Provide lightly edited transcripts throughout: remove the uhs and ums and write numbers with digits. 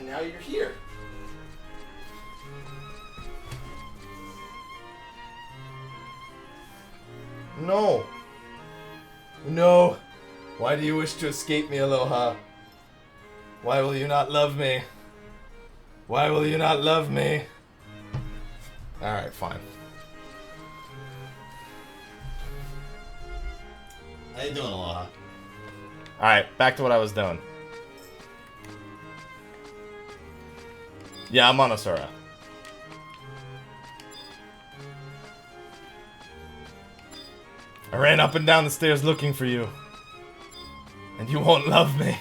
And now you're here. No. No. Why do you wish to escape me, Aloha? Why will you not love me? Why will you not love me? Alright, fine. How you doing, Aloha? Alright, back to what I was doing. Yeah, I'm on Asura. I ran up and down the stairs looking for you. And you won't love me.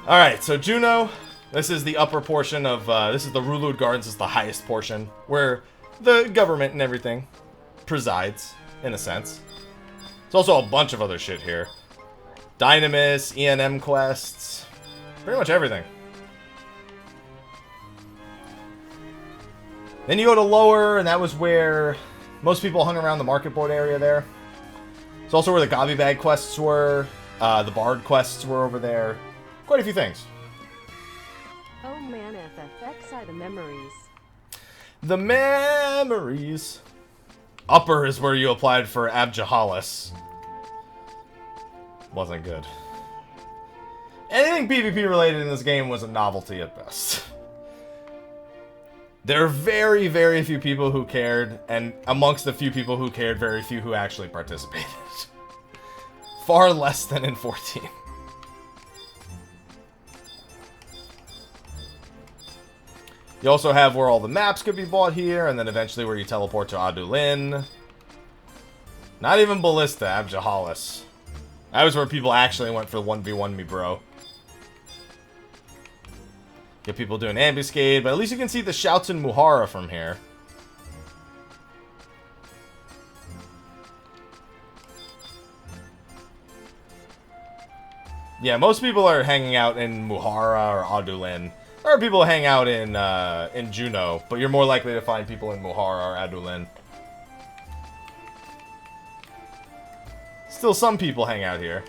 Alright, so Juno, this is the upper portion of, this is the Rulud Gardens, is the highest portion, where the government and everything presides, in a sense. There's also a bunch of other shit here. Dynamis, ENM quests, pretty much everything. Then you go to lower, and that was where most people hung around the market board area there. It's also where the Gobby Bag quests were, the Bard quests were over there. Quite a few things. Oh man, FFXI, the memories. The memories. Upper is where you applied for Abjahalis. Wasn't good. Anything PvP related in this game was a novelty at best. There are very, very few people who cared, and amongst the few people who cared, very few who actually participated. Far less than in 14. You also have where all the maps could be bought here, and then eventually where you teleport to Adulin. Not even Ballista, Abjahalis. That was where people actually went for 1v1 me, bro. Get people doing ambuscade, but at least you can see the shouts in Muhara from here. Yeah, most people are hanging out in Muhara or Adulin. There are people who hang out in Juno, but you're more likely to find people in Muhara or Adulin. Still, some people hang out here.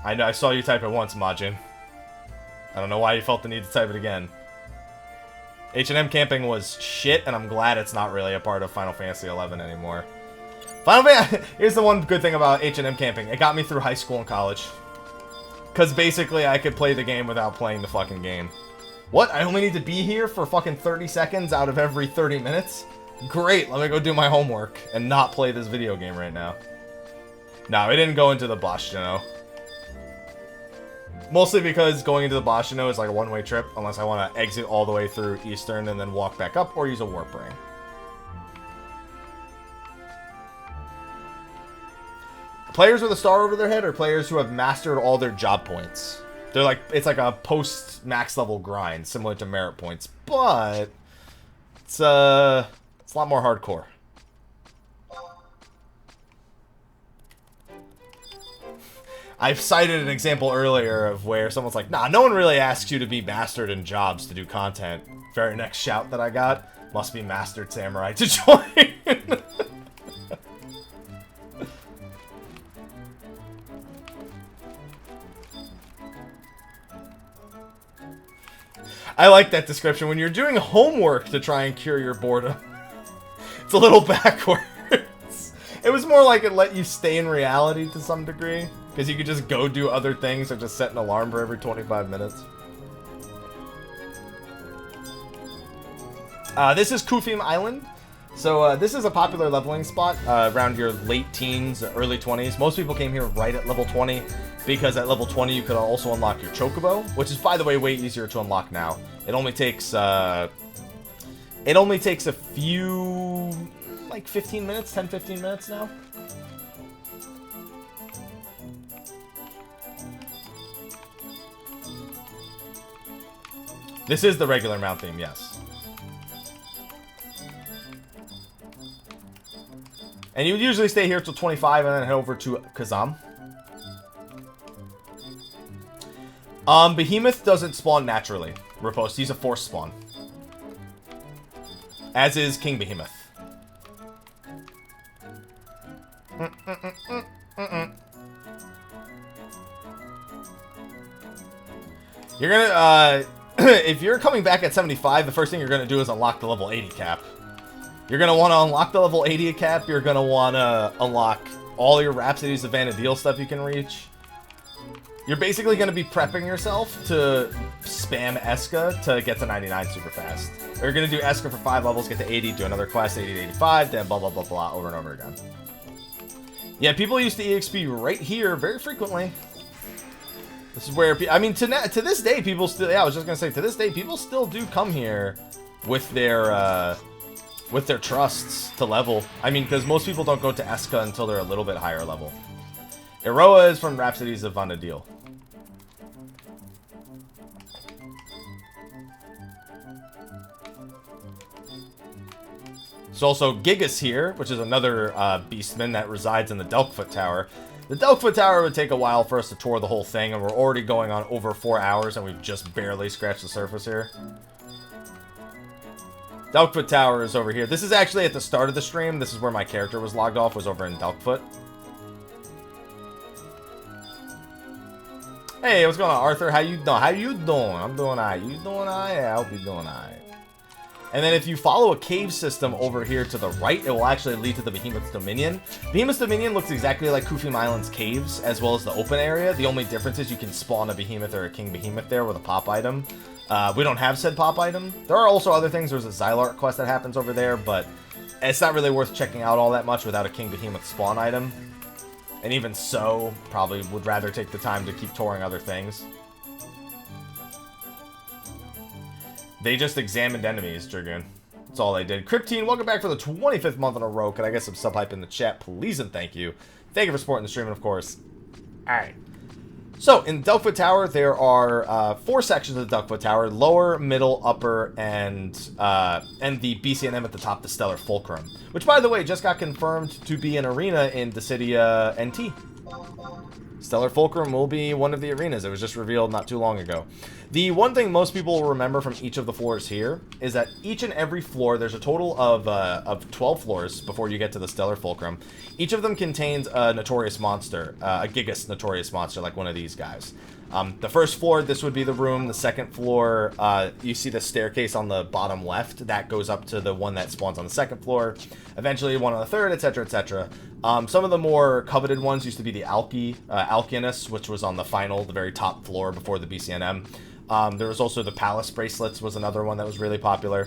I know, I saw you type it once, Majin. I don't know why you felt the need to type it again. H&M camping was shit, and I'm glad it's not really a part of Final Fantasy XI anymore. Here's the one good thing about H&M camping. It got me through high school and college. Because basically I could play the game without playing the fucking game. What? I only need to be here for fucking 30 seconds out of every 30 minutes? Great, let me go do my homework and not play this video game right now. No, it didn't go into the Bashino. Mostly because going into the Bashino is like a one-way trip, unless I want to exit all the way through Eastern and then walk back up, or use a warp ring. Players with a star over their head are players who have mastered all their job points. They're like, it's like a post-max level grind, similar to merit points, but it's a lot more hardcore. I've cited an example earlier of where someone's like, nah, no one really asks you to be mastered in jobs to do content. Very next shout that I got, must be mastered samurai to join. I like that description. When you're doing homework to try and cure your boredom, it's a little backwards. It was more like it let you stay in reality to some degree, because you could just go do other things or just set an alarm for every 25 minutes. This is Qufim Island. So this is a popular leveling spot around your late teens, early 20s. Most people came here right at level 20, because at level 20 you could also unlock your Chocobo, which is, by the way, way easier to unlock now. It only takes a few, like 15 minutes, 10-15 minutes now. This is the regular mount theme, yes. And you usually stay here till 25 and then head over to Kazam. Behemoth doesn't spawn naturally. Riposte, he's a forced spawn. As is King Behemoth. You're gonna, if you're coming back at 75, the first thing you're gonna do is unlock the level 80 cap. You're gonna want to unlock the level 80 cap. You're gonna want to unlock all your Rhapsodies of Vana'diel stuff you can reach. You're basically gonna be prepping yourself to spam Eska to get to 99 super fast. Or you're gonna do Eska for 5 levels, get to 80, do another quest, 80 to 85, then blah blah blah blah over and over again. Yeah, people used to EXP right here very frequently. This is where, I mean, to this day, people still, yeah, I was just gonna say, to this day, people still do come here with their trusts to level. I mean, because most people don't go to Eska until they're a little bit higher level. Iroha is from Rhapsodies of Vana'diel. There's also Gigas here, which is another beastman that resides in the Delkfoot Tower. The Delkfoot Tower would take a while for us to tour the whole thing, and we're already going on over 4 hours, and we've just barely scratched the surface here. Delkfoot Tower is over here. This is actually at the start of the stream. This is where my character was logged off, was over in Delkfoot. Hey, what's going on, Arthur? How you doing? How you doing? I'm doing alright. You doing alright? Yeah, I hope you're doing alright. And then if you follow a cave system over here to the right, it will actually lead to the Behemoth's Dominion. Behemoth's Dominion looks exactly like Qufim Island's caves, as well as the open area. The only difference is you can spawn a Behemoth or a King Behemoth there with a pop item. We don't have said pop item. There are also other things. There's a Xylart quest that happens over there, but it's not really worth checking out all that much without a King Behemoth spawn item. And even so, probably would rather take the time to keep touring other things. They just examined enemies, Dragoon. That's all they did. Cryptine, welcome back for the 25th month in a row. Can I get some sub-hype in the chat, please and thank you. Thank you for supporting the stream, and of course. Alright. So, in Delkfoot Tower, there are 4 sections of the Delkfoot Tower. Lower, middle, upper, and the BCNM at the top, the Stellar Fulcrum. Which, by the way, just got confirmed to be an arena in Dissidia NT. Stellar Fulcrum will be one of the arenas. It was just revealed not too long ago. The one thing most people will remember from each of the floors here is that each and every floor, there's a total of 12 floors before you get to the Stellar Fulcrum. Each of them contains a Notorious Monster, a Gigas Notorious Monster, like one of these guys. The first floor, this would be the room. The second floor, you see the staircase on the bottom left. That goes up to the one that spawns on the second floor. Eventually, one on the third, etc., etc. Some of the more coveted ones used to be the Alkinus, which was on the the very top floor before the BCNM. There was also the Palace Bracelets was another one that was really popular.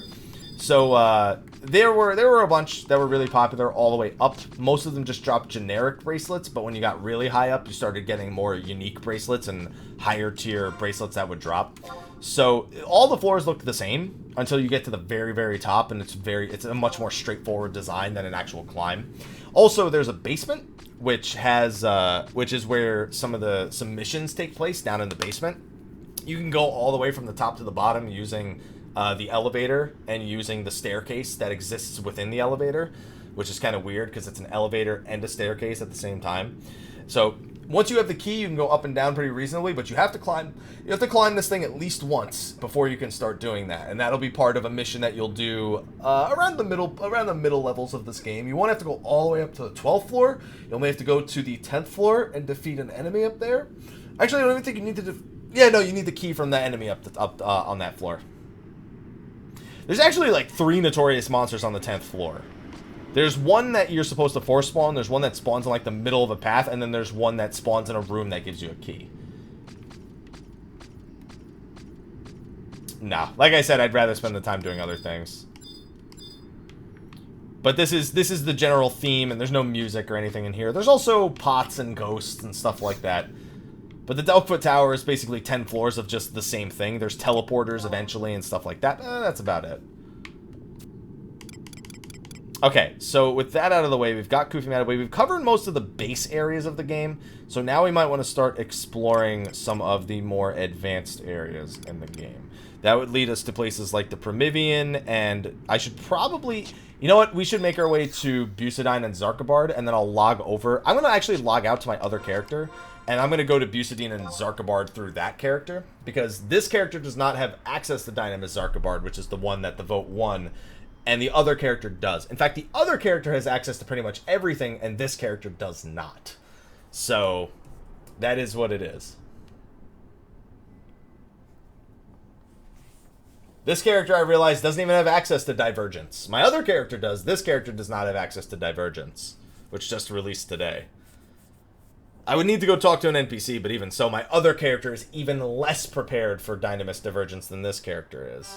So there were a bunch that were really popular all the way up. Most of them just dropped generic bracelets, but when you got really high up, you started getting more unique bracelets and higher tier bracelets that would drop. So all the floors look the same until you get to the very, very top, and it's a much more straightforward design than an actual climb. Also, there's a basement, which is where some missions take place down in the basement. You can go all the way from the top to the bottom using the elevator and using the staircase that exists within the elevator, which is kind of weird because it's an elevator and a staircase at the same time. So once you have the key, you can go up and down pretty reasonably, but you have to climb this thing at least once before you can start doing that, and that'll be part of a mission that you'll do around the middle levels of this game. You won't have to go all the way up to the 12th floor. You only have to go to the 10th floor and defeat an enemy up there. Actually, I don't even think you need to. Yeah, no, you need the key from the enemy up on that floor. There's actually like 3 Notorious Monsters on the 10th floor. There's one that you're supposed to force spawn, there's one that spawns in like the middle of a path, and then there's one that spawns in a room that gives you a key. Nah, like I said, I'd rather spend the time doing other things. But this is the general theme, and there's no music or anything in here. There's also pots and ghosts and stuff like that. But the Delkfoot Tower is basically 10 floors of just the same thing. There's teleporters eventually and stuff like that. That's about it. Okay, so with that out of the way, we've got Qufim out of the way. We've covered most of the base areas of the game. So now we might want to start exploring some of the more advanced areas in the game. That would lead us to places like the Primivian, and I should probably... You know what? We should make our way to Bucidine and Xarcabard, and then I'll log over. I'm going to actually log out to my other character, and I'm going to go to Bucidine and Xarcabard through that character, because this character does not have access to Dynamis Xarcabard, which is the one that the vote won, and the other character does. In fact, the other character has access to pretty much everything, and this character does not. So, that is what it is. This character, I realized, doesn't even have access to Divergence. My other character does. This character does not have access to Divergence, which just released today. I would need to go talk to an NPC, but even so, my other character is even less prepared for Dynamis Divergence than this character is.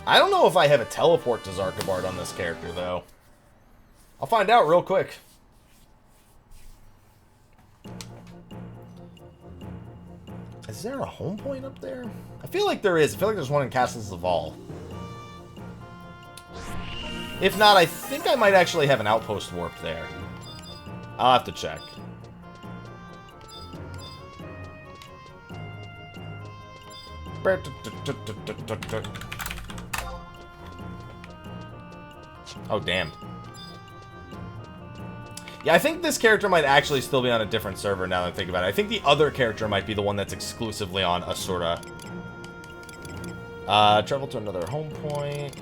I don't know if I have a teleport to Xarcabard on this character, though. I'll find out real quick. Is there a home point up there? I feel like there is. I feel like there's one in Castles of All. If not, I think I might actually have an outpost warp there. I'll have to check. Oh, damn. Yeah, I think this character might actually still be on a different server now that I think about it. I think the other character might be the one that's exclusively on Asura. Travel to another home point.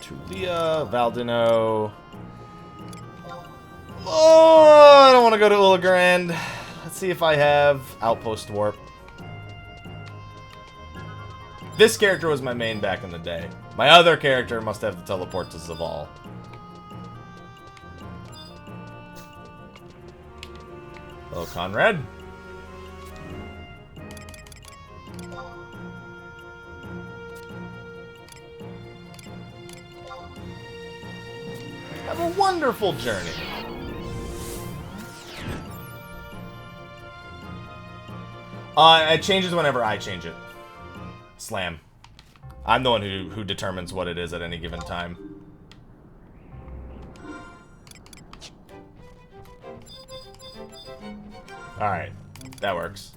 Tulia, Valdino. Oh, I don't want to go to Ullagrand. Let's see if I have Outpost Warp. This character was my main back in the day. My other character must have the teleport to Zaval. Hello, Conrad. Have a wonderful journey. It changes whenever I change it. Slam. I'm the one who determines what it is at any given time. Alright. That works.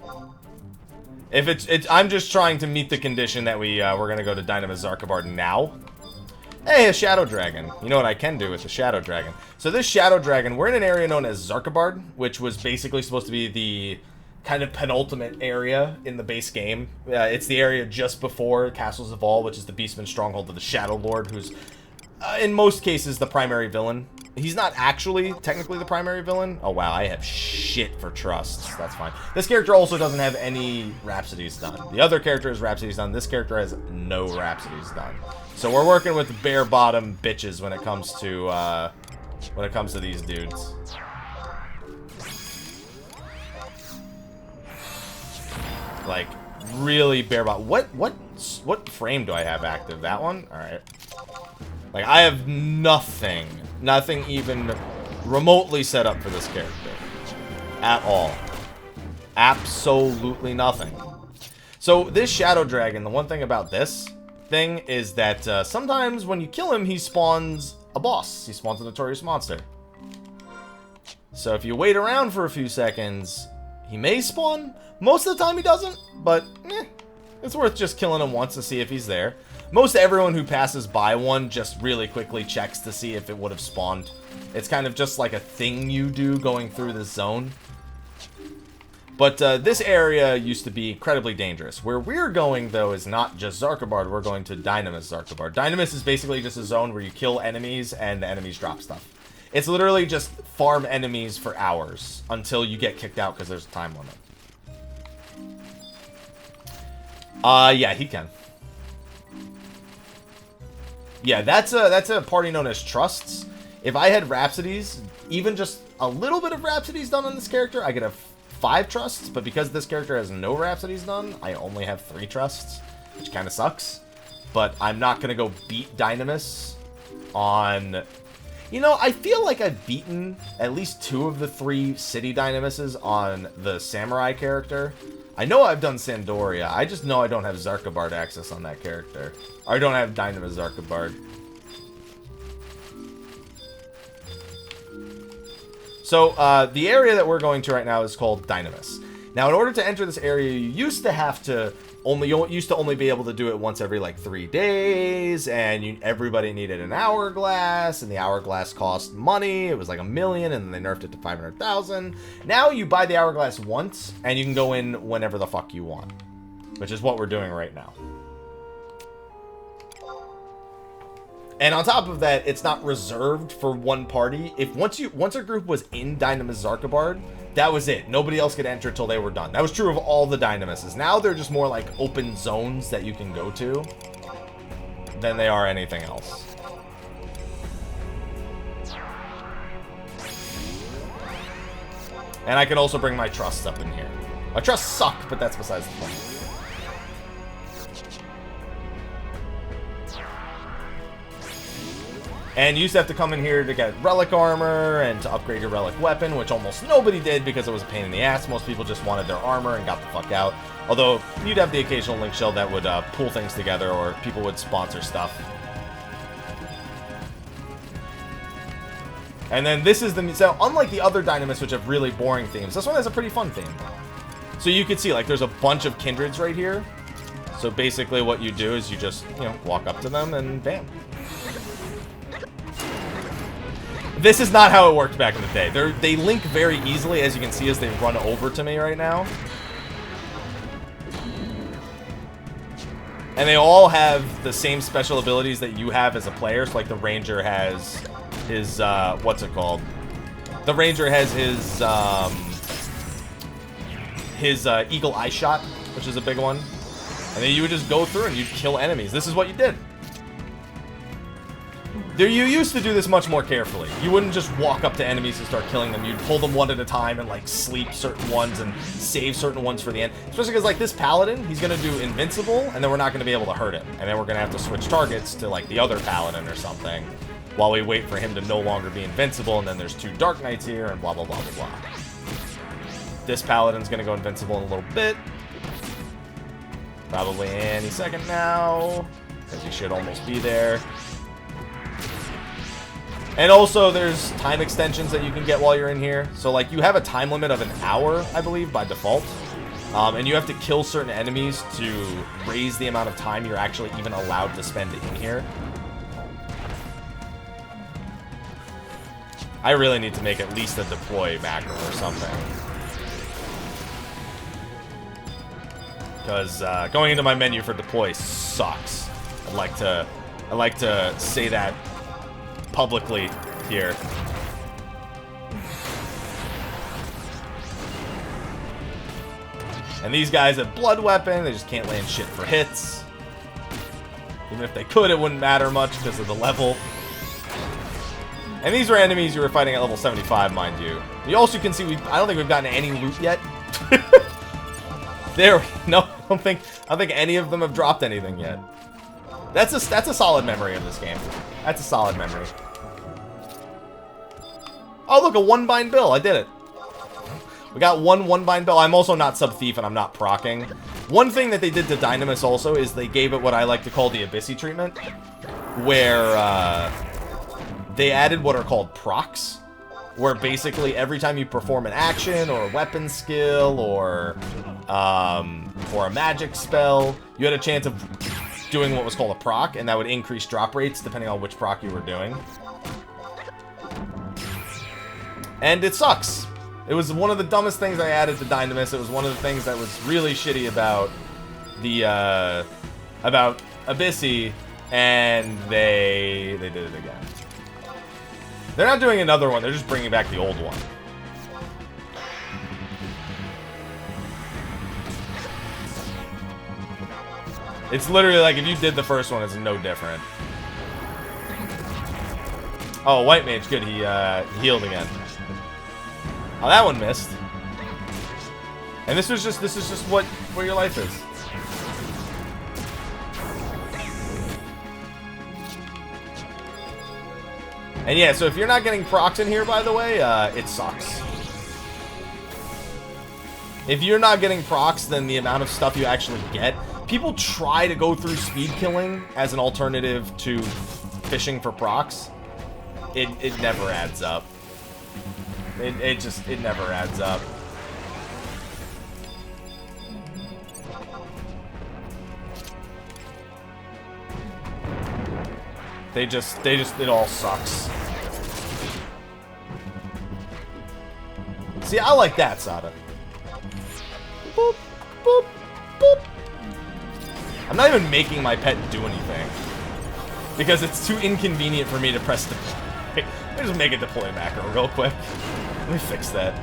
If it's I'm just trying to meet the condition that we're gonna go to Dynamis Xarcabard now. Hey, a Shadow Dragon. You know what I can do with the Shadow Dragon. So this Shadow Dragon, we're in an area known as Xarcabard, which was basically supposed to be the kind of penultimate area in the base game. It's the area just before Castles of All, which is the Beastman stronghold of the Shadow Lord, who's in most cases the primary villain. He's not actually technically the primary villain. Oh wow, I have shit for trusts. That's fine. This character also doesn't have any Rhapsodies done. The other character has Rhapsodies done. This character has no Rhapsodies done. So we're working with bare bottom bitches when it comes to these dudes. Like, really bare bottom. What frame do I have active? That one? Alright. Like, I have nothing even remotely set up for this character. At all. Absolutely nothing. So, this Shadow Dragon, the one thing about this thing is that sometimes when you kill him, he spawns a boss. He spawns a notorious monster. So, if you wait around for a few seconds, he may spawn. Most of the time he doesn't, but it's worth just killing him once to see if he's there. Most everyone who passes by one just really quickly checks to see if it would have spawned. It's kind of just like a thing you do going through this zone. But this area used to be incredibly dangerous. Where we're going, though, is not just Xarcabard. We're going to Dynamis Xarcabard. Dynamis is basically just a zone where you kill enemies and the enemies drop stuff. It's literally just farm enemies for hours until you get kicked out because there's a time limit. Yeah, he can. Yeah, that's a party known as Trusts. If I had Rhapsodies, even just a little bit of Rhapsodies done on this character, I could have 5 Trusts, but because this character has no Rhapsodies done, I only have 3 Trusts, which kind of sucks. But I'm not going to go beat Dynamis on... You know, I feel like I've beaten at least 2 of the 3 City Dynamises on the Samurai character. I know I've done Sandoria. I just know I don't have Xarcabard access on that character. Or I don't have Dynamis Xarcabard. So, the area that we're going to right now is called Dynamis. Now, in order to enter this area, you used to only be able to do it once every, like, 3 days, and everybody needed an hourglass, and the hourglass cost money. It was like $1 million, and then they nerfed it to 500,000. Now you buy the hourglass once, and you can go in whenever the fuck you want, which is what we're doing right now. And on top of that, it's not reserved for one party. If once a group was in Dynamis Xarcabard, that was it. Nobody else could enter till they were done. That was true of all the Dynamises. Now they're just more like open zones that you can go to than they are anything else. And I can also bring my trusts up in here. My trusts suck, but that's besides the point. And you used to have to come in here to get relic armor and to upgrade your relic weapon, which almost nobody did because it was a pain in the ass. Most people just wanted their armor and got the fuck out. Although, you'd have the occasional link shell that would pull things together, or people would sponsor stuff. And then this is the... So, unlike the other Dynamis, which have really boring themes, this one has a pretty fun theme. So you can see, like, there's a bunch of kindreds right here. So basically what you do is you just, you know, walk up to them and bam. This is not how it worked back in the day. They link very easily, as you can see as they run over to me right now. And they all have the same special abilities that you have as a player. So, like, the Ranger has his, what's it called? The Ranger has his Eagle Eye Shot, which is a big one. And then you would just go through and you'd kill enemies. This is what you did. You used to do this much more carefully. You wouldn't just walk up to enemies and start killing them. You'd pull them one at a time and, like, sleep certain ones and save certain ones for the end. Especially because, like, this Paladin, he's going to do Invincible, and then we're not going to be able to hurt him. And then we're going to have to switch targets to, like, the other Paladin or something while we wait for him to no longer be Invincible, and then there's 2 Dark Knights here, and blah, blah, blah, blah, blah. This Paladin's going to go Invincible in a little bit. Probably any second now, because he should almost be there. And also, there's time extensions that you can get while you're in here. So, like, you have a time limit of an hour, I believe, by default. And you have to kill certain enemies to raise the amount of time you're actually even allowed to spend in here. I really need to make at least a deploy macro or something. Because going into my menu for deploy sucks. I'd like to say that publicly here. And these guys have blood weapon, they just can't land shit for hits. Even if they could, it wouldn't matter much because of the level. And these are enemies you were fighting at level 75, mind you. You also can see I don't think we've gotten any loot yet. No, I don't think any of them have dropped anything yet. That's a solid memory of this game. That's a solid memory. Oh, look, a one-bind bill. I did it. We got one-bind bill. I'm also not sub-thief, and I'm not proccing. One thing that they did to Dynamis also is they gave it what I like to call the Abyssy treatment, where they added what are called procs, where basically every time you perform an action or a weapon skill or a magic spell, you had a chance of doing what was called a proc, and that would increase drop rates depending on which proc you were doing. And it sucks. It was one of the dumbest things I added to Dynamis. It was one of the things that was really shitty about the about Abyssy, and they did it again. They're not doing another one. They're just bringing back the old one. It's literally like if you did the first one, it's no different. Oh, White Mage, good. He healed again. Oh, that one missed. And this is just what your life is. And yeah, so if you're not getting procs in here, by the way, it sucks. If you're not getting procs, then the amount of stuff you actually get... People try to go through speed killing as an alternative to fishing for procs. It never adds up. It never adds up. It all sucks. See, I like that, Sada. Boop, boop, boop. I'm not even making my pet do anything. Because it's too inconvenient for me to press deploy. Let me just make a deploy macro real quick. Let me fix that.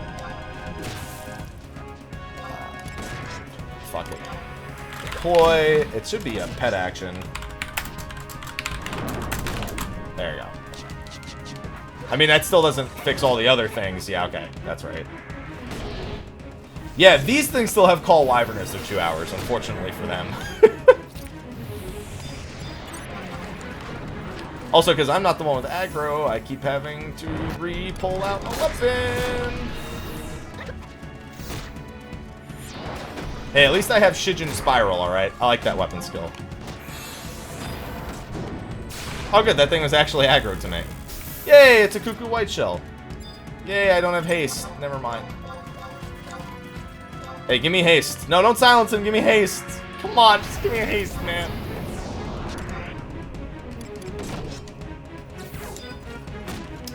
Fuck it. Deploy. It should be a pet action. There you go. I mean, that still doesn't fix all the other things. Yeah, okay. That's right. Yeah, these things still have call wyverness of 2 hours, unfortunately for them. Also, because I'm not the one with aggro, I keep having to re-pull out my weapon. Hey, at least I have Shijin Spiral, alright? I like that weapon skill. Oh good, that thing was actually aggro to me. Yay, it's a Cuckoo White Shell. Yay, I don't have haste. Never mind. Hey, give me haste. No, don't silence him, give me haste. Come on, just give me a haste, man.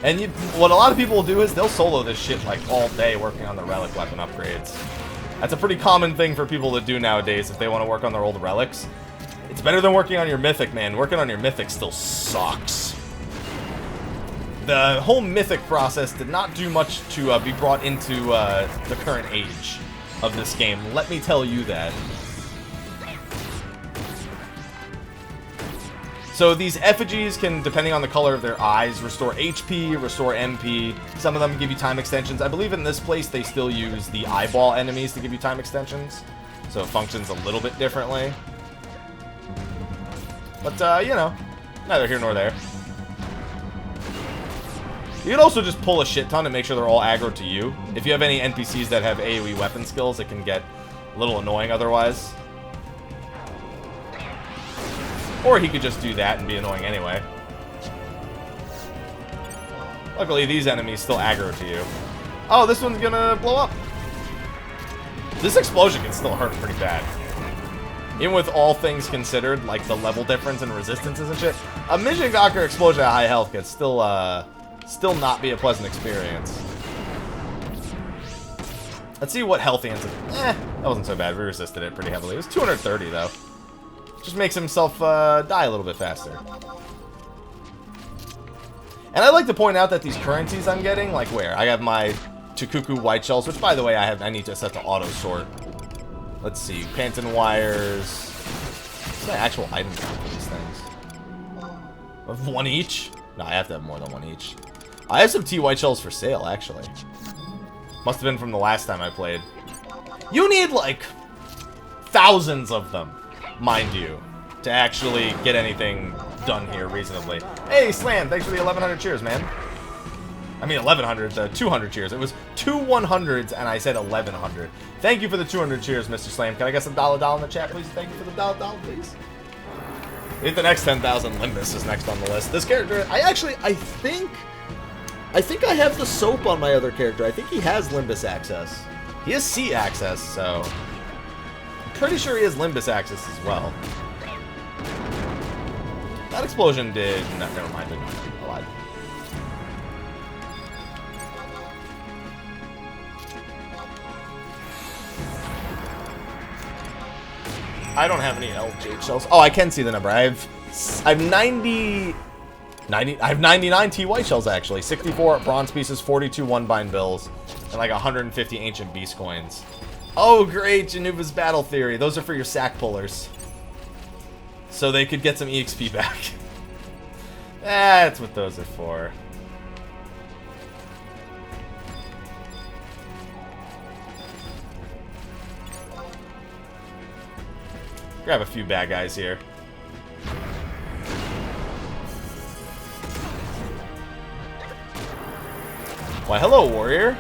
And what a lot of people will do is they'll solo this shit like all day working on the relic weapon upgrades. That's a pretty common thing for people to do nowadays if they want to work on their old relics. It's better than working on your mythic, man. Working on your mythic still sucks. The whole mythic process did not do much to be brought into the current age of this game. Let me tell you that. So these effigies can, depending on the color of their eyes, restore HP, restore MP. Some of them give you time extensions. I believe in this place they still use the eyeball enemies to give you time extensions. So it functions a little bit differently. But, you know, neither here nor there. You can also just pull a shit ton and make sure they're all aggro to you. If you have any NPCs that have AoE weapon skills, it can get a little annoying otherwise. Or he could just do that and be annoying anyway. Luckily, these enemies still aggro to you. Oh, this one's gonna blow up. This explosion can still hurt pretty bad. Even with all things considered, like the level difference and resistances and shit, a Mijigaku explosion at high health can still not be a pleasant experience. Let's see what health he ends up. That wasn't so bad. We resisted it pretty heavily. It was 230 though. Just makes himself die a little bit faster. And I'd like to point out that these currencies I'm getting, like where? I have my Tukuku white shells, which by the way I need to set to auto sort. Let's see, Panton wires. What's my actual item count for these things? Of one each? No, I have to have more than one each. I have some T white shells for sale, actually. Must have been from the last time I played. You need like thousands of them, mind you, to actually get anything done here reasonably. Hey, Slam, thanks for the 1100 cheers, man. I mean 1100, 200 cheers. It was 2 100s and I said 1100. Thank you for the 200 cheers, Mr. Slam. Can I get some dollar in the chat, please? Thank you for the dollar, please. I think the next 10,000 Limbus is next on the list. This character, I think I have the soap on my other character. I think he has Limbus access. He has C access, so I'm pretty sure he has Limbus access as well. That explosion did... No, never mind. Didn't I lied. I don't have any LJ shells. Oh, I can see the number. I have 90... I have 99 T white shells actually, 64 bronze pieces, 42 one-bind bills, and like 150 ancient beast coins. Oh great, Januva's battle theory. Those are for your sack pullers. So they could get some EXP back. That's what those are for. Grab a few bad guys here. Why, hello, warrior.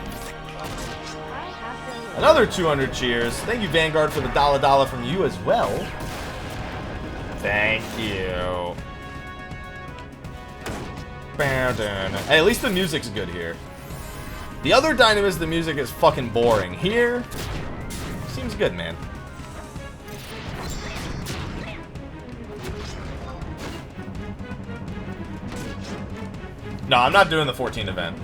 Another 200 cheers. Thank you, Vanguard, for the dollar from you as well. Thank you. Hey, at least the music's good here. The other Dynamis, the music is fucking boring. Here, seems good, man. No, I'm not doing the 14 event.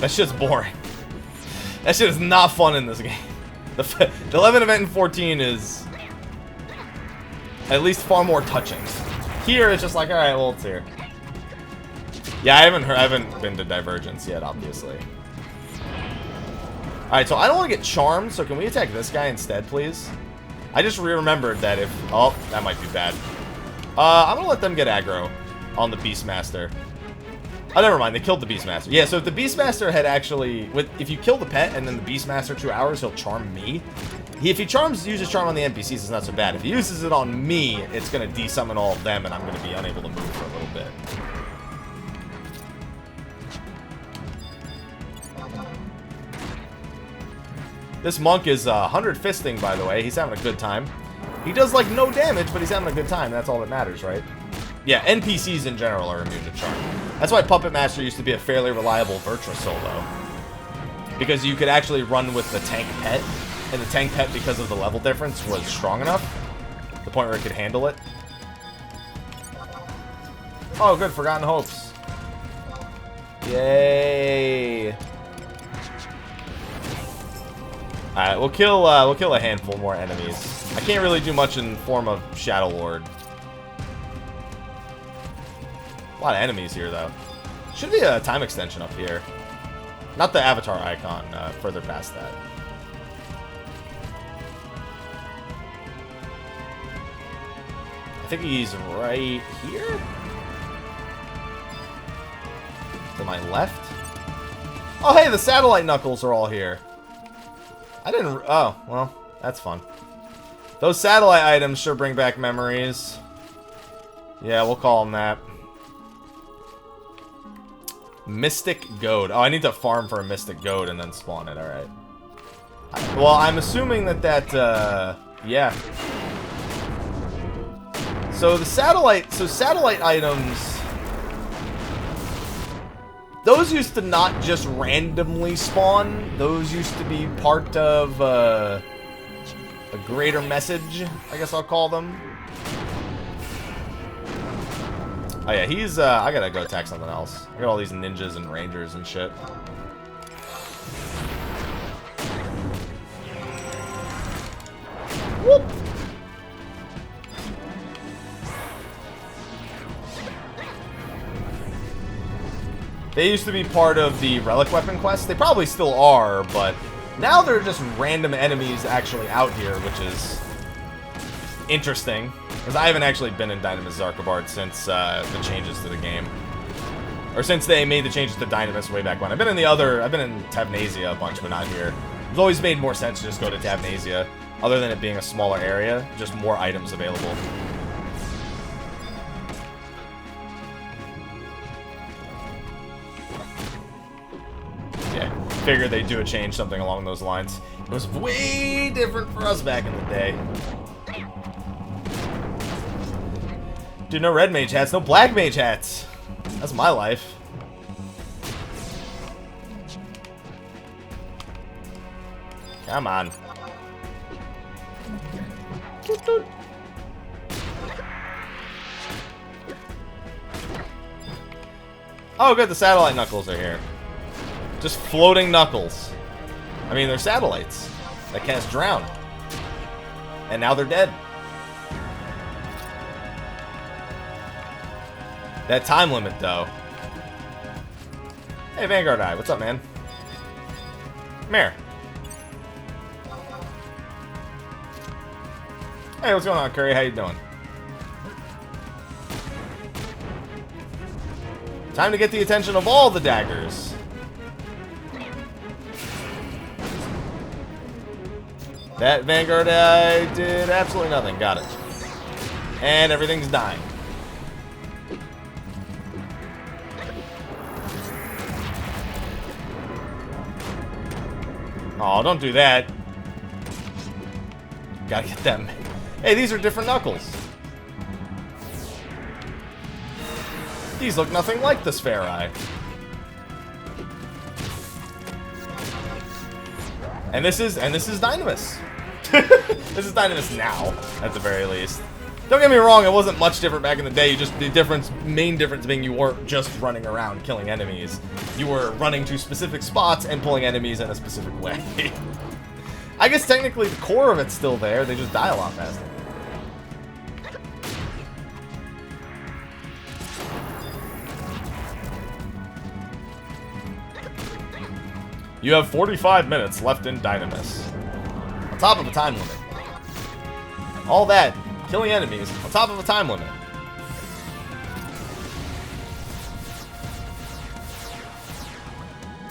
That shit's boring. That shit is not fun in this game. The 11 event and 14 is... at least far more touching. Here, it's just like, alright, well, it's here. Yeah, I haven't been to Divergence yet, obviously. Alright, so I don't want to get charmed, so can we attack this guy instead, please? I just remembered that if... Oh, that might be bad. I'm gonna let them get aggro on the Beastmaster. Oh, never mind, they killed the Beastmaster. Yeah, so if the Beastmaster had actually... If you kill the pet and then the Beastmaster 2 hours, he'll charm me. If he uses charm on the NPCs, it's not so bad. If he uses it on me, it's gonna desummon all of them, and I'm gonna be unable to move for a little bit. This monk is 100 fisting, by the way. He's having a good time. He does, like, no damage, but he's having a good time. That's all that matters, right? Yeah, NPCs in general are immune to charm. That's why Puppet Master used to be a fairly reliable Virtua solo. Because you could actually run with the tank pet, and the tank pet, because of the level difference, was strong enough. To the point where it could handle it. Oh, good. Forgotten Hopes. Yay. Alright, we'll kill a handful more enemies. I can't really do much in form of Shadow Lord. A lot of enemies here, though. Should be a time extension up here. Not the avatar icon, further past that. I think he's right here? To my left? Oh, hey, the satellite knuckles are all here. I didn't... Oh, well, that's fun. Those satellite items sure bring back memories. Yeah, we'll call them that. Mystic Goad. Oh, I need to farm for a Mystic Goad and then spawn it. Alright. Well, I'm assuming that yeah. So the satellite... So satellite items... Those used to not just randomly spawn. Those used to be part of a greater message, I guess I'll call them. Oh yeah, he's, I gotta go attack something else. I got all these ninjas and rangers and shit. Whoop! They used to be part of the Relic Weapon quest. They probably still are, but now they're just random enemies actually out here, which is interesting. Because I haven't actually been in Dynamis Xarcabard since the changes to the game. Or since they made the changes to Dynamis way back when. I've been in Tavnasia a bunch, but not here. It's always made more sense to just go to Tavnasia, other than it being a smaller area, just more items available. Figured they'd do a change, something along those lines. It was way different for us back in the day. Dude, no red mage hats, no black mage hats. That's my life. Come on. Oh, good, the satellite knuckles are here. Just floating knuckles. I mean, they're satellites that cast Drown. And now they're dead. That time limit, though. Hey, Vanguard Eye, what's up, man? Come here. Hey, what's going on, Curry? How you doing? Time to get the attention of all the daggers. That Vanguard Eye did absolutely nothing. Got it. And everything's dying. Oh, don't do that. Gotta get them. Hey, these are different knuckles. These look nothing like the Sphere Eye. And this is Dynamis. This is Dynamis now, at the very least. Don't get me wrong, it wasn't much different back in the day. Just the main difference being you weren't just running around killing enemies. You were running to specific spots and pulling enemies in a specific way. I guess technically the core of it's still there, they just die a lot faster. You have 45 minutes left in Dynamis. On top of a time limit. All that, killing enemies, on top of a time limit.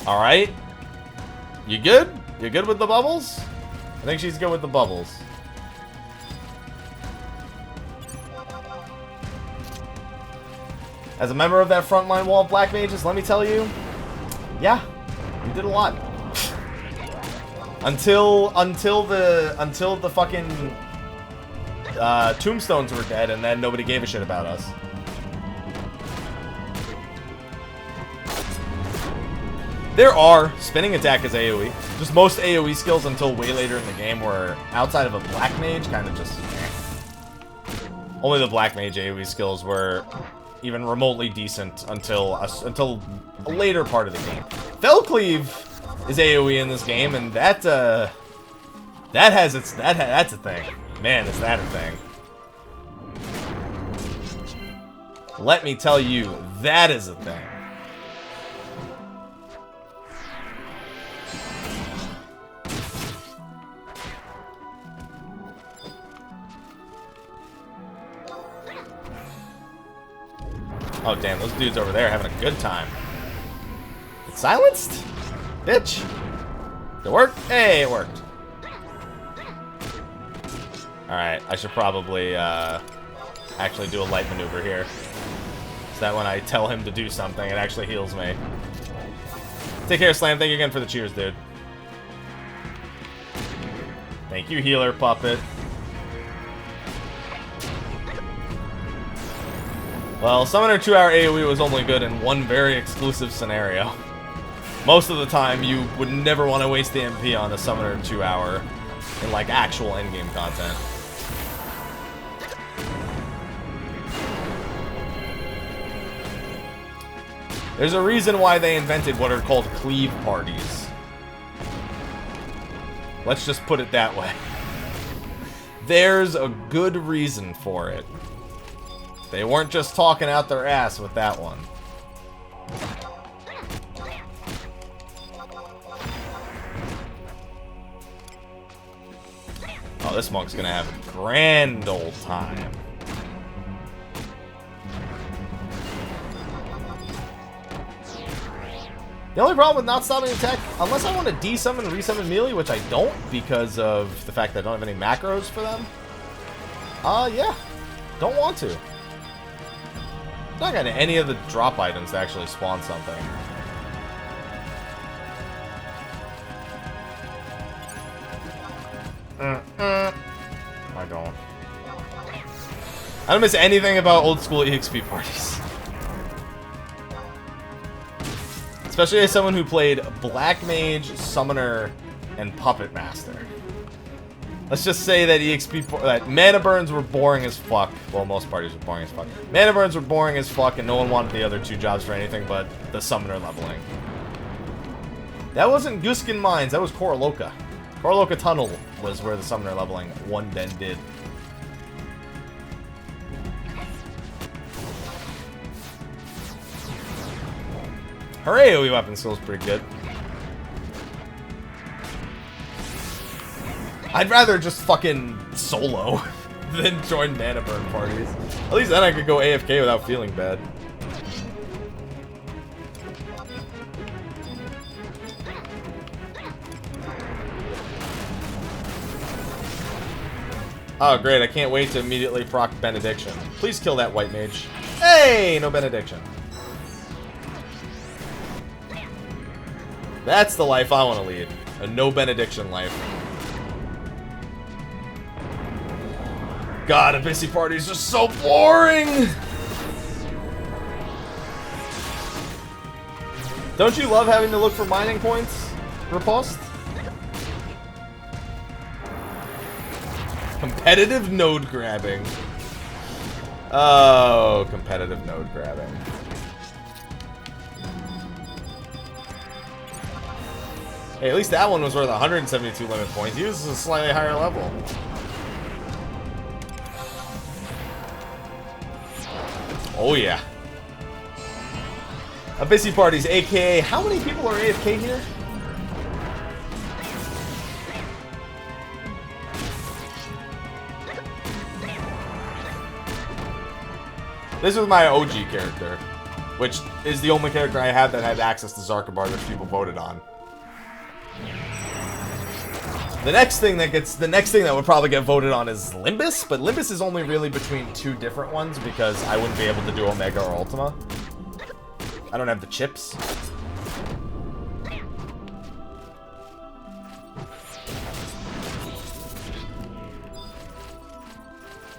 Alright. You good? You good with the bubbles? I think she's good with the bubbles. As a member of that frontline wall of black mages, let me tell you, yeah, you did a lot. until the fucking tombstones were dead, and then nobody gave a shit about us. There are spinning attack as AoE. Just most AoE skills until way later in the game were outside of a black mage, kind of just. Only the black mage AoE skills were even remotely decent until a later part of the game. Fellcleave is AoE in this game, and that's a thing. Man, is that a thing? Let me tell you, that is a thing. Oh, damn, those dudes over there are having a good time. It's silenced? Bitch. Did it work? Hey, it worked. Alright, I should probably actually do a light maneuver here. So that when I tell him to do something, it actually heals me. Take care, Slam. Thank you again for the cheers, dude. Thank you, healer puppet. Well, Summoner 2-hour AoE was only good in one very exclusive scenario. Most of the time, you would never want to waste the MP on a Summoner 2-hour in, like, actual endgame content. There's a reason why they invented what are called cleave parties. Let's just put it that way. There's a good reason for it. They weren't just talking out their ass with that one. Oh, this monk's gonna have a grand old time. The only problem with not stopping attack, unless I want to desummon and resummon melee, which I don't because of the fact that I don't have any macros for them. Yeah. Don't want to. Not got any of the drop items to actually spawn something. I don't. I don't miss anything about old school EXP parties. Especially as someone who played Black Mage, Summoner, and Puppet Master. Let's just say that that mana burns were boring as fuck. Well, most parties were boring as fuck. Mana burns were boring as fuck, and no one wanted the other two jobs for anything but the Summoner leveling. That wasn't Guskin Mines, that was Koroloka. Koroloka Tunnel was where the Summoner leveling one then did. Her AoE weapon skill is pretty good. I'd rather just fucking solo than join mana burn parties. At least then I could go AFK without feeling bad. Oh great, I can't wait to immediately proc Benediction. Please kill that white mage. Hey, no Benediction. That's the life I want to lead. A no Benediction life. God, Abyssy parties are so boring! Don't you love having to look for mining points, Riposte? Competitive node grabbing. Oh, competitive node grabbing. Hey, at least that one was worth 172 limit points. He was a slightly higher level. Oh yeah. Abyssy parties, aka how many people are AFK here? This was my OG character, which is the only character I had that had access to Xarcabard, which people voted on. The next thing that would probably get voted on is Limbus, but Limbus is only really between two different ones because I wouldn't be able to do Omega or Ultima. I don't have the chips.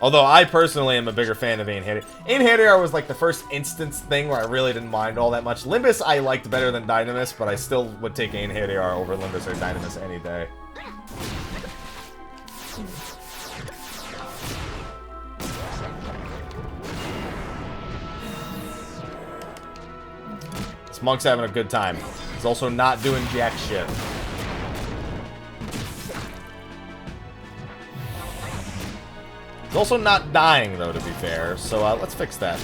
Although I personally am a bigger fan of Einherjar. Einherjar was like the first instance thing where I really didn't mind all that much. Limbus I liked better than Dynamis, but I still would take Einherjar over Limbus or Dynamis any day. This monk's having a good time. He's also not doing jack shit. He's also not dying, though, to be fair. So let's fix that.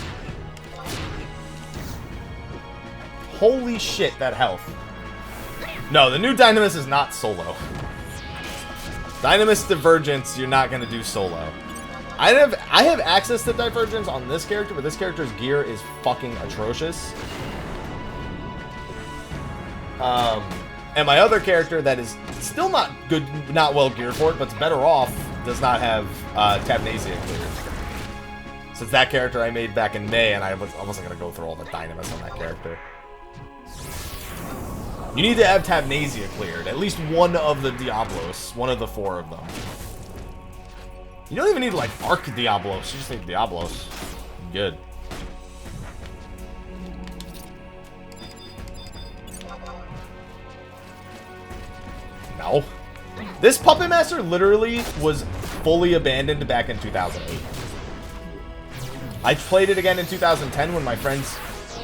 Holy shit, that health. No, the new Dynamis is not solo. Dynamis Divergence, you're not going to do solo. I have access to Divergence on this character, but this character's gear is fucking atrocious. And my other character that is still not good, not well geared for it, but's better off, does not have Tabnasia cleared. So it's that character I made back in May, and I wasn't going to go through all the Dynamis on that character. You need to have Tabnasia cleared. At least one of the Diablos. One of the 4 of them. You don't even need, like, Arc Diablos. You just need Diablos. Good. No. This Puppet Master literally was fully abandoned back in 2008. I played it again in 2010 when my friends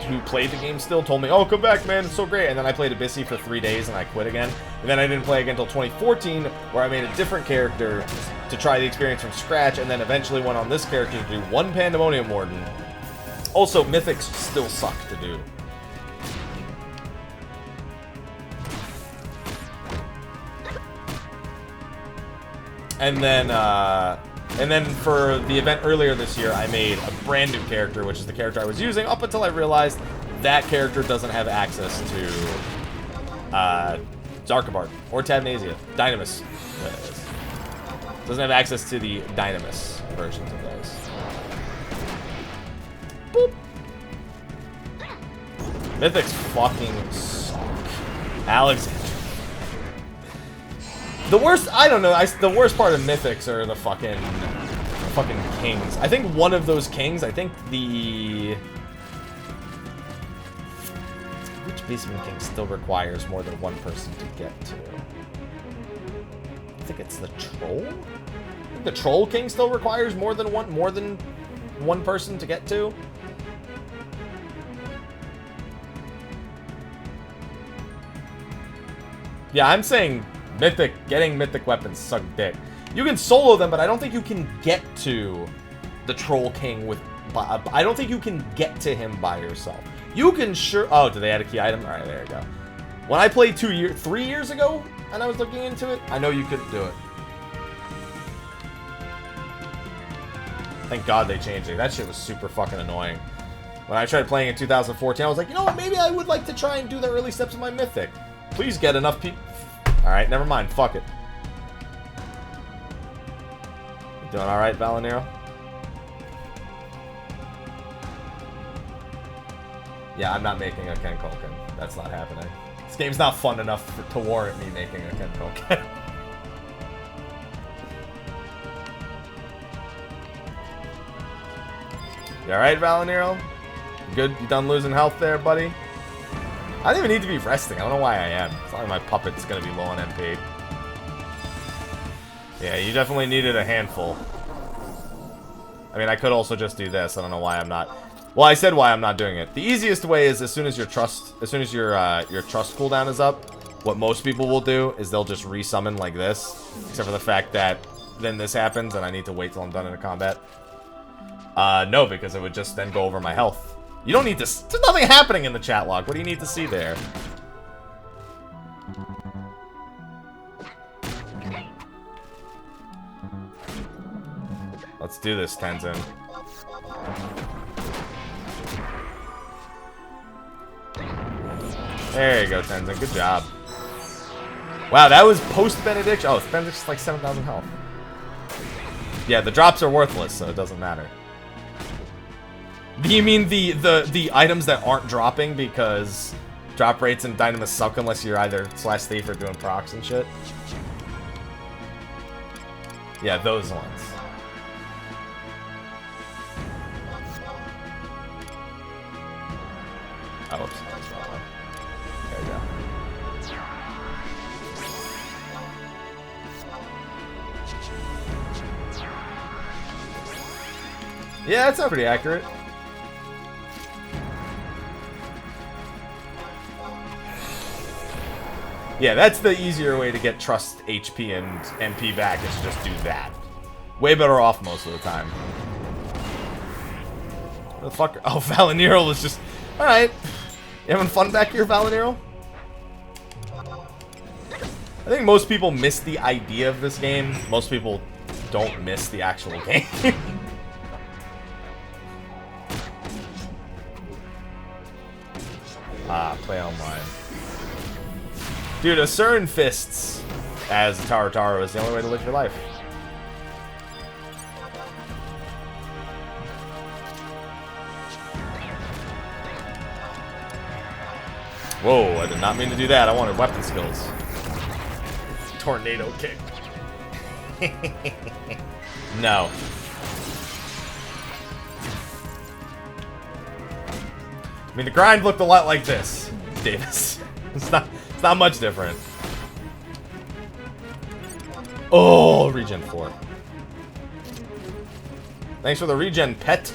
who played the game still told me, oh, come back, man, it's so great. And then I played Abyssy for 3 days and I quit again. And then I didn't play again until 2014, where I made a different character to try the experience from scratch, and then eventually went on this character to do 1 Pandemonium Warden. Also, Mythics still suck to do. And then for the event earlier this year, I made a brand new character, which is the character I was using up until I realized that character doesn't have access to Xarcabard or Tabnasia. Dynamis. Doesn't have access to the Dynamis versions of those. Boop. Mythics fucking suck. Alexander. The worst, I don't know, the worst part of Mythics are the fucking kings. I think one of those kings, I think the... Which Beastman King still requires more than 1 person to get to? I think it's the Troll? I think the Troll King still requires more than one person to get to? Yeah, I'm saying... getting mythic weapons suck dick. You can solo them, but I don't think you can get to the Troll King with... I don't think you can get to him by yourself. You can sure... Oh, did they add a key item? Alright, there you go. When I played 3 years ago, and I was looking into it, I know you couldn't do it. Thank God they changed it. That shit was super fucking annoying. When I tried playing in 2014, I was like, you know what, maybe I would like to try and do the early steps of my mythic. Please get enough people... Alright, never mind. Fuck it. You doing alright, Vana'diel? Yeah, I'm not making a Ken Kulkin. That's not happening. This game's not fun enough to warrant me making a Ken Kulkin. You alright, Vana'diel? Good? You done losing health there, buddy? I don't even need to be resting. I don't know why I am. It's not like my puppet's gonna be low on MP. Yeah, you definitely needed a handful. I mean, I could also just do this. I don't know why I'm not. Well, I said why I'm not doing it. The easiest way is as soon as your trust cooldown is up, what most people will do is they'll just resummon like this. Except for the fact that then this happens and I need to wait till I'm done in a combat. No, because it would just then go over my health. You don't need to... There's nothing happening in the chat log. What do you need to see there? Let's do this, Tenzin. There you go, Tenzin. Good job. Wow, that was post-Benediction. Oh, Benedict's like 7,000 health. Yeah, the drops are worthless, so it doesn't matter. Do you mean the items that aren't dropping because drop rates in Dynamis suck unless you're either slash thief or doing procs and shit? Yeah, those ones. Oh, oops. There we go. Yeah, that's not pretty accurate. Yeah, that's the easier way to get trust HP and MP back, is to just do that. Way better off most of the time. What the fuck? Oh, Vana'diel was just... Alright. You having fun back here, Vana'diel? I think most people miss the idea of this game. Most people don't miss the actual game. Play online. Dude, a certain fists as a Taro is the only way to live your life. Whoa, I did not mean to do that. I wanted weapon skills. Tornado kick. No. I mean, the grind looked a lot like this, Davis. It's not much different. Oh, regen 4. Thanks for the regen, pet.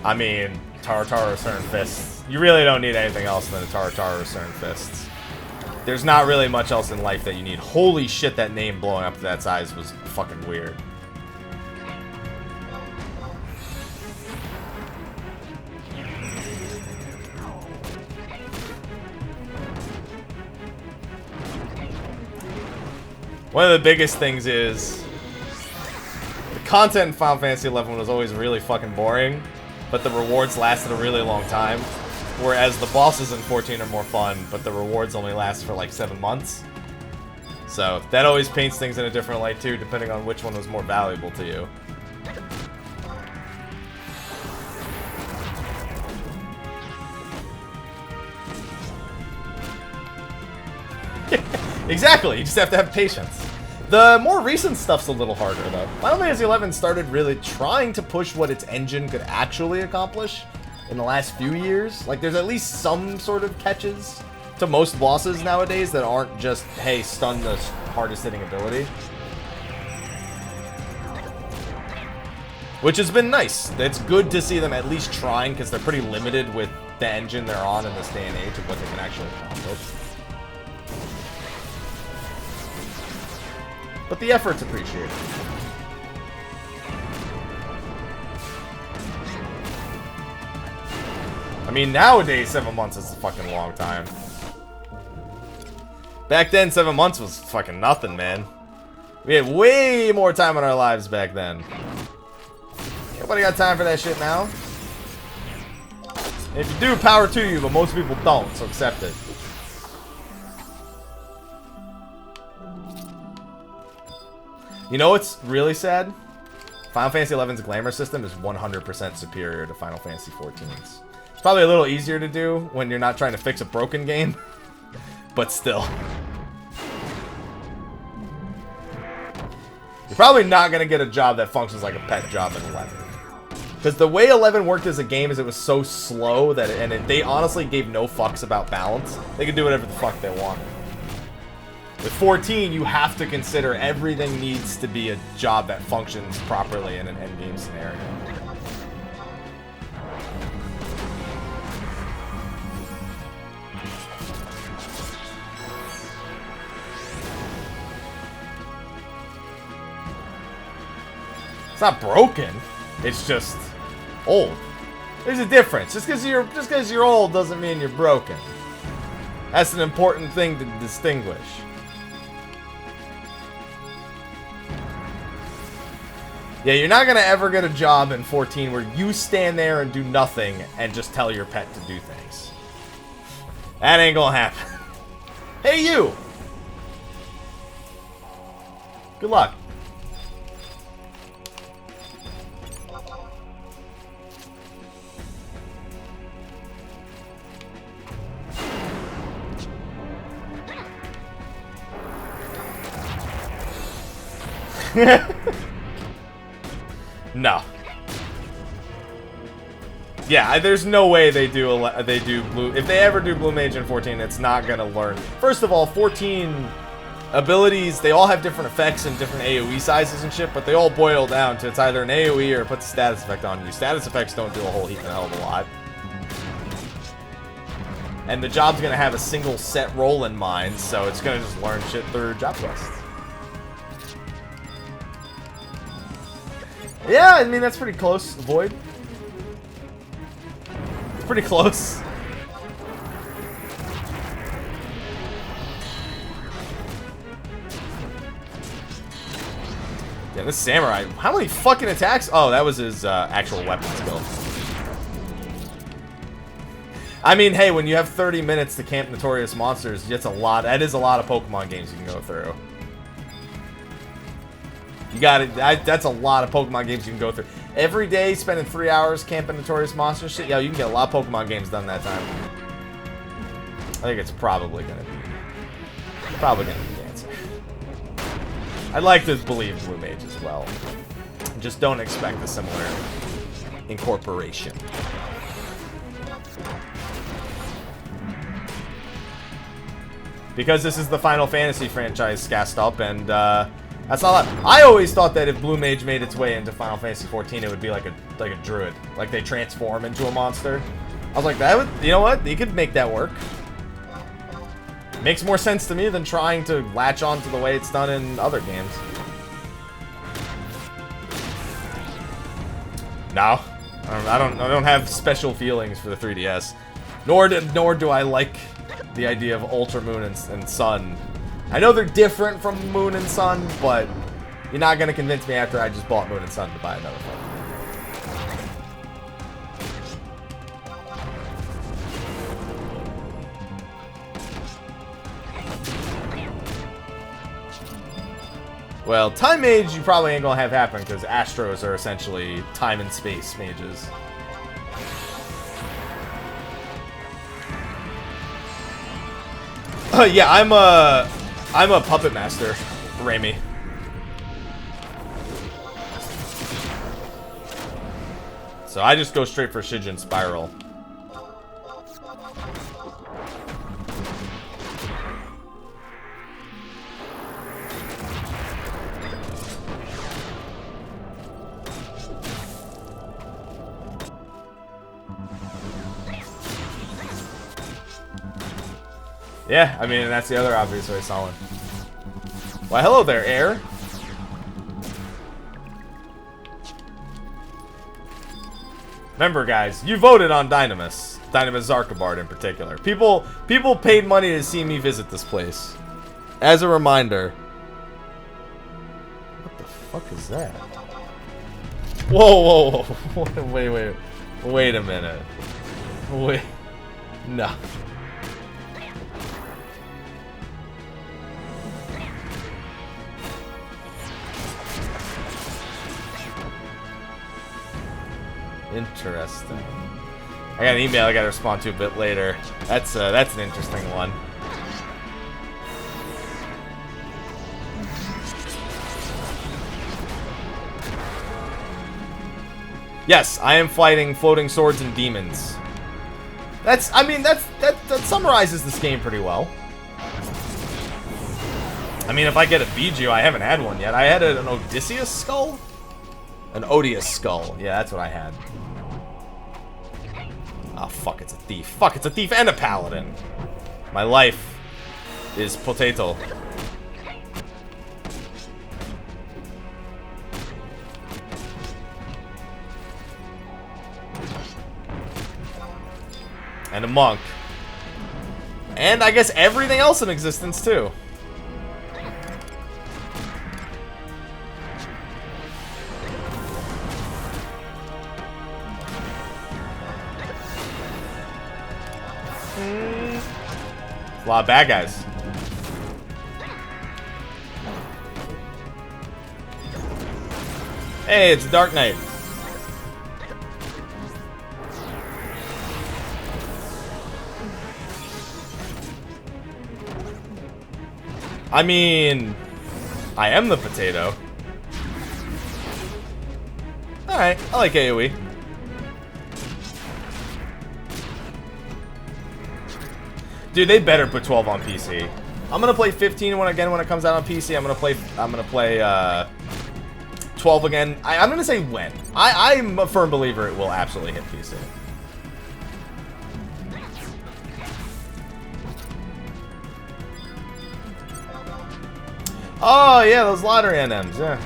I mean, Taro Cern Fists. You really don't need anything else than a Taro Cern Fists. There's not really much else in life that you need. Holy shit, that name blowing up to that size was fucking weird. One of the biggest things is the content in Final Fantasy XI was always really fucking boring, but the rewards lasted a really long time. Whereas the bosses in 14 are more fun, but the rewards only last for like 7 months. So that always paints things in a different light too, depending on which one was more valuable to you. Exactly, you just have to have patience. The more recent stuff's a little harder though. Final Fantasy XI started really trying to push what its engine could actually accomplish in the last few years. Like, there's at least some sort of catches to most bosses nowadays that aren't just, hey, stun the hardest hitting ability. Which has been nice. It's good to see them at least trying, because they're pretty limited with the engine they're on in this day and age of what they can actually accomplish. But the effort's appreciated. I mean, nowadays, 7 months is a fucking long time. Back then, 7 months was fucking nothing, man. We had way more time in our lives back then. Nobody got time for that shit now. If you do, power to you, but most people don't, so accept it. You know what's really sad? Final Fantasy XI's glamour system is 100% superior to Final Fantasy XIV's. It's probably a little easier to do when you're not trying to fix a broken game, but still. You're probably not going to get a job that functions like a pet job in 11. Because the way 11 worked as a game is it was so slow that they honestly gave no fucks about balance. They could do whatever the fuck they wanted. With 14, you have to consider everything needs to be a job that functions properly in an endgame scenario. It's not broken. It's just old. There's a difference. Just because you're old doesn't mean you're broken. That's an important thing to distinguish. Yeah, you're not gonna ever get a job in 14 where you stand there and do nothing and just tell your pet to do things. That ain't gonna happen. Hey, you! Good luck. No. Yeah, there's no way they do blue. If they ever do blue mage in 14, it's not gonna learn. First of all, 14 abilities, they all have different effects and different AoE sizes and shit, but they all boil down to it's either an AoE or it puts a status effect on you. Status effects don't do a whole heap and a hell of a lot. And the job's gonna have a single set role in mind, so it's gonna just learn shit through job quests. Yeah, I mean, that's pretty close, Void. It's pretty close. Yeah, this samurai, how many fucking attacks? Oh, that was his actual weapon skill. I mean, hey, when you have 30 minutes to camp notorious monsters, that's a lot. That is a lot of Pokemon games you can go through. You got it. That's a lot of Pokemon games you can go through. Every day, spending 3 hours camping notorious monsters shit. Yo, you can get a lot of Pokemon games done that time. I think it's probably gonna be the answer. I'd like to believe Blue Mage as well. Just don't expect a similar incorporation. Because this is the Final Fantasy franchise cast up, and that's not. I always thought that if Blue Mage made its way into Final Fantasy 14, it would be like a druid, like they transform into a monster. I was like, that would, you know what? You could make that work. Makes more sense to me than trying to latch on to the way it's done in other games. No, I don't have special feelings for the 3DS, nor do I like the idea of Ultra Moon and Sun. I know they're different from Moon and Sun, but you're not gonna convince me after I just bought Moon and Sun to buy another phone. Well, Time Mage you probably ain't gonna have happen because Astros are essentially time and space mages. Yeah, I'm a puppet master, Raimi. So I just go straight for Shijin Spiral. Yeah, I mean, that's the other obvious way, Solid. Why, hello there, Air. Remember, guys, you voted on Dynamis Xarcabard in particular. People paid money to see me visit this place. As a reminder. What the fuck is that? Whoa, whoa, whoa. Wait a minute. Wait. No. Interesting. I got an email I gotta respond to a bit later. That's an interesting one. Yes, I am fighting floating swords and demons. That summarizes this game pretty well. I mean, if I get a Bijou, I haven't had one yet. I had an Odysseus skull? An Odious skull. Yeah, that's what I had. Oh, fuck, it's a thief. Fuck, it's a thief and a paladin. My life is potato. And a monk. And I guess everything else in existence, too. A lot of bad guys. Hey, it's Dark Knight. I mean, I am the potato. Alright, I like AoE. Dude, they better put 12 on PC. I'm gonna play 15 when it comes out on PC. I'm gonna play 12 again. I'm gonna say when. I'm a firm believer it will absolutely hit PC. Oh yeah, those lottery NMs, yeah.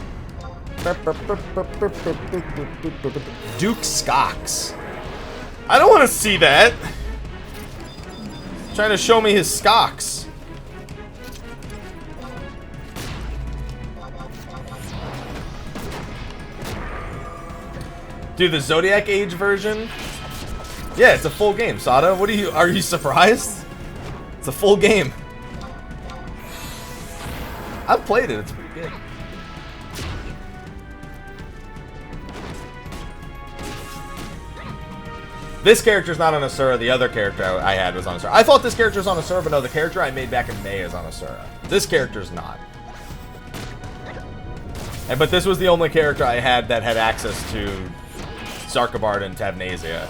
Duke Skox. I don't want to see that. He's trying to show me his Skox. Dude, the Zodiac Age version? Yeah, it's a full game, Sada. Are you surprised? It's a full game. I've played it, it's pretty good. This character's not on Asura, the other character I had was on Asura. I thought this character was on Asura, but no, the character I made back in May is on Asura. This character's not. But this was the only character I had that had access to Xarcabard and Tabnasia.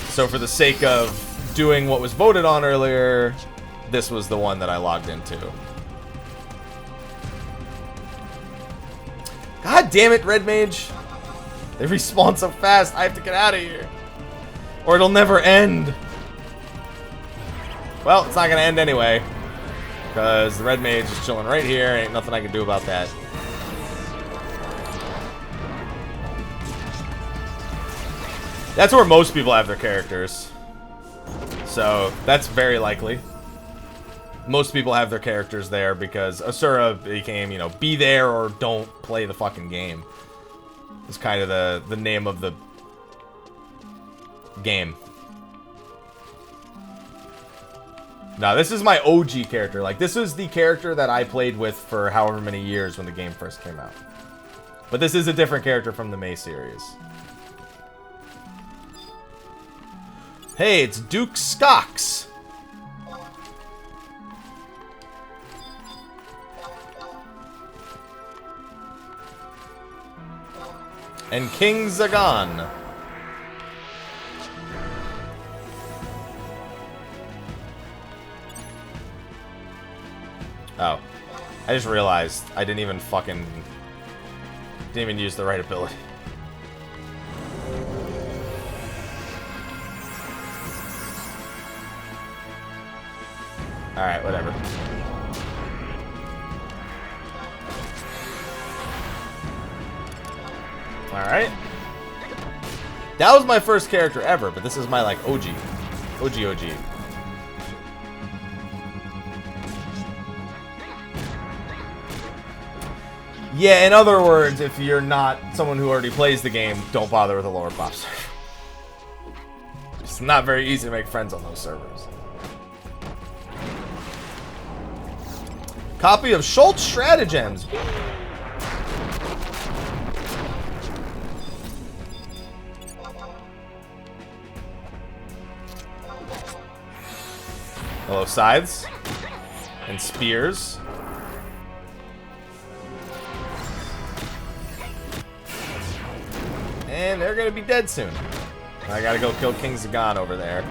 So for the sake of doing what was voted on earlier, this was the one that I logged into. God damn it, Red Mage. They respawn so fast, I have to get out of here. Or it'll never end. Well, it's not gonna end anyway. Because the Red Mage is chilling right here, ain't nothing I can do about that. That's where most people have their characters. So, that's very likely. Most people have their characters there because Asura became, you know, be there or don't play the fucking game. It's kind of the name of the game. Now, this is my OG character. Like, this is the character that I played with for however many years when the game first came out. But this is a different character from the May series. Hey, it's Duke Skox. And King Zagan. Oh. I just realized I didn't even use the right ability. Alright, whatever. Alright. That was my first character ever, but this is my, like, OG. OG. Yeah, in other words, if you're not someone who already plays the game, don't bother with the lower pops. It's not very easy to make friends on those servers. Copy of Schultz Stratagems. Hello, scythes and spears. And they're gonna be dead soon. I gotta go kill King Zagan over there.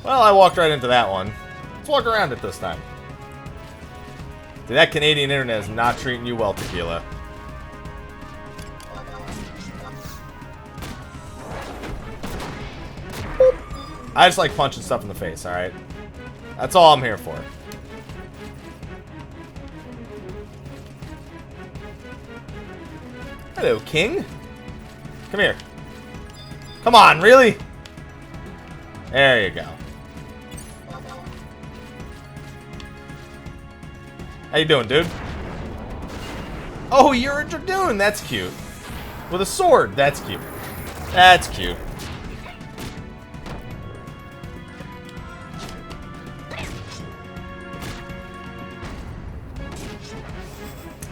Well, I walked right into that one. Let's walk around it this time. Dude, that Canadian internet is not treating you well, Tequila. I just like punching stuff in the face, alright? That's all I'm here for. Hello, King. Come here. Come on, really? There you go. How you doing, dude? Oh, you're a Dragoon. That's cute. With a sword. That's cute. That's cute.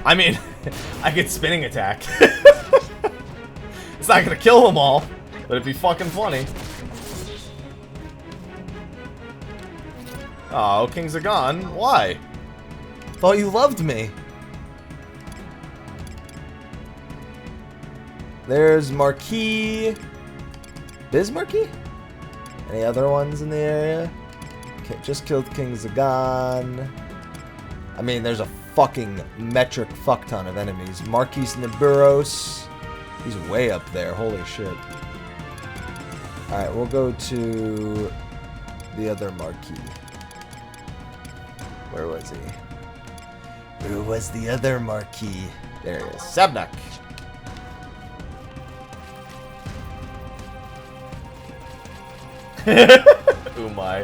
I mean, I get spinning attack. It's not gonna kill them all, but it'd be fucking funny. Oh, Kings are gone. Why? Thought you loved me. There's Marquis. Bismarcky? Any other ones in the area? Okay, just killed King Zagan. I mean, there's a fucking metric fuck ton of enemies. Marquis Nibiros. He's way up there. Holy shit. Alright, we'll go to the other Marquis. Where was he? Who was the other Marquis? There he is. Sabnak. Oh my.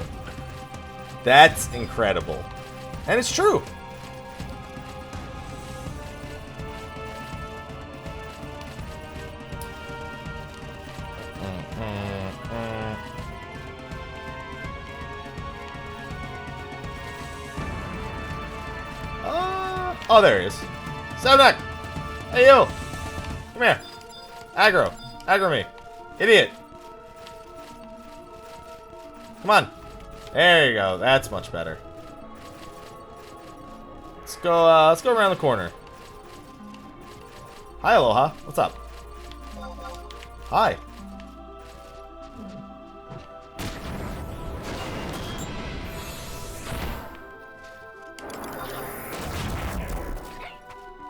That's incredible. And it's true. Oh, there he is. Sabnak! Hey, you! Come here. Aggro. Aggro me. Idiot. Come on. There you go. That's much better. Let's go around the corner. Hi, Aloha. What's up? Hi.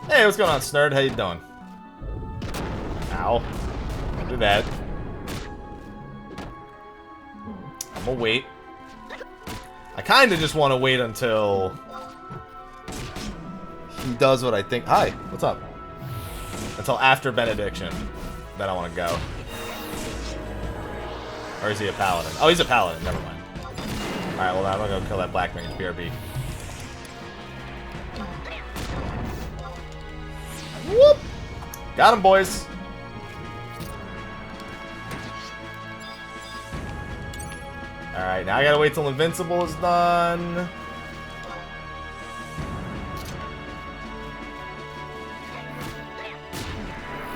Hey, what's going on, Snurd? How you doing? Ow. Don't do that. I'm gonna wait. I kinda just want to wait until he does what I think. Hi, what's up? Until after Benediction. Then I want to go. Or is he a paladin? Oh, he's a paladin. Never mind. Alright, well, I'm gonna go kill that black mage, BRB. Whoop! Got him, boys. Alright, now I gotta wait till Invincible is done.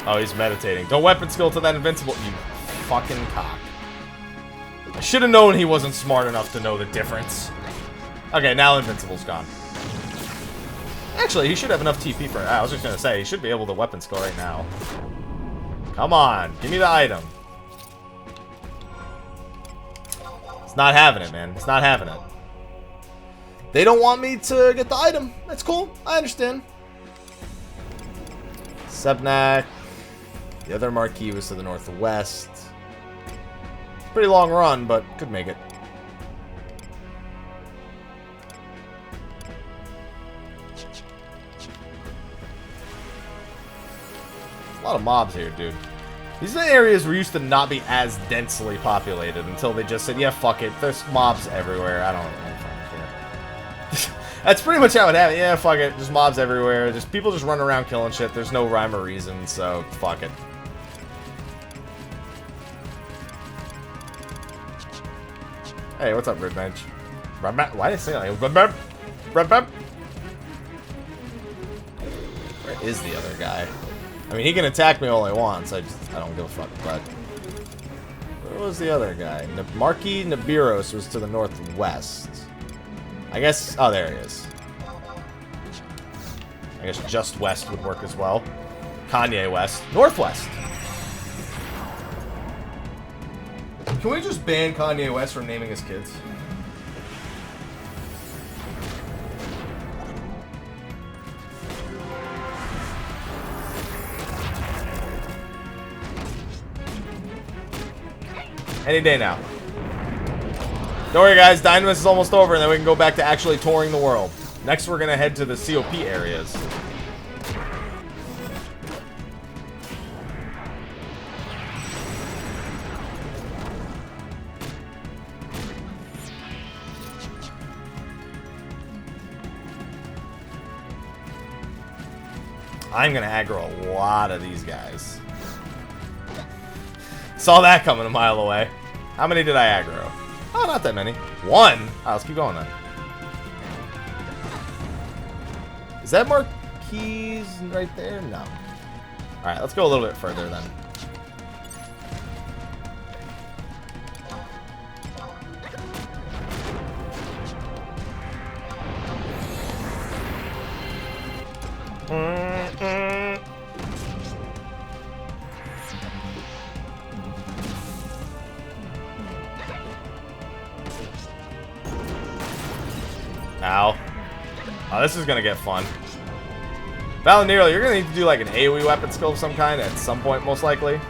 Oh, he's meditating. Don't weapon skill to that Invincible, you fucking cock. I should have known he wasn't smart enough to know the difference. Okay, now Invincible's gone. Actually, he should have enough TP for it. I was just gonna say, he should be able to weapon skill right now. Come on, give me the item. It's not having it, man. It's not having it. They don't want me to get the item. That's cool. I understand. Sebnak. The other Marquis was to the northwest. Pretty long run, but could make it. A lot of mobs here, dude. These are the areas where used to not be as densely populated until they just said, yeah, fuck it. There's mobs everywhere. I don't care. That's pretty much how it happened. Yeah, fuck it. There's mobs everywhere. Just people just run around killing shit. There's no rhyme or reason, so fuck it. Hey, what's up, Ridbench? Why did I say that? Where is the other guy? I mean, he can attack me all he wants. I don't give a fuck. But where was the other guy? Marquis Nibiros was to the northwest. I guess. Oh, there he is. I guess just west would work as well. Kanye West, northwest. Can we just ban Kanye West from naming his kids? Any day now. Don't worry, guys. Dynamis is almost over, and then we can go back to actually touring the world. Next, we're going to head to the COP areas. I'm gonna aggro a lot of these guys. Saw that coming a mile away. How many did I aggro? Oh, not that many. One? Alright, let's keep going then. Is that Marquis right there? No. Alright, let's go a little bit further then. Ow. Oh, this is gonna get fun. Vana'diel, you're gonna need to do like an AoE weapon skill of some kind at some point, most likely.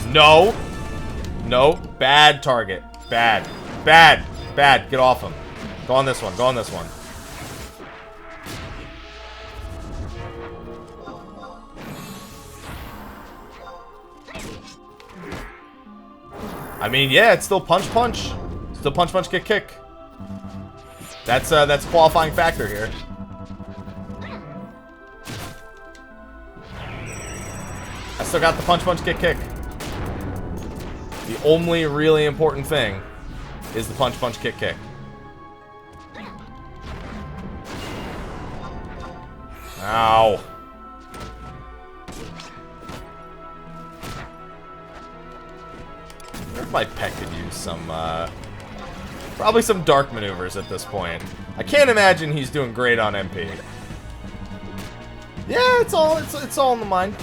No. No. Bad target. Bad. Bad. Bad. Get off him. Go on this one. Go on this one. I mean, yeah, it's still punch, punch. Still punch, punch, kick, kick. That's a qualifying factor here. I still got the punch, punch, kick, kick. The only really important thing is the punch, punch, kick, kick. Ow. My pet could use some, probably some dark maneuvers at this point. I can't imagine he's doing great on MP. Yeah, it's all in the mind.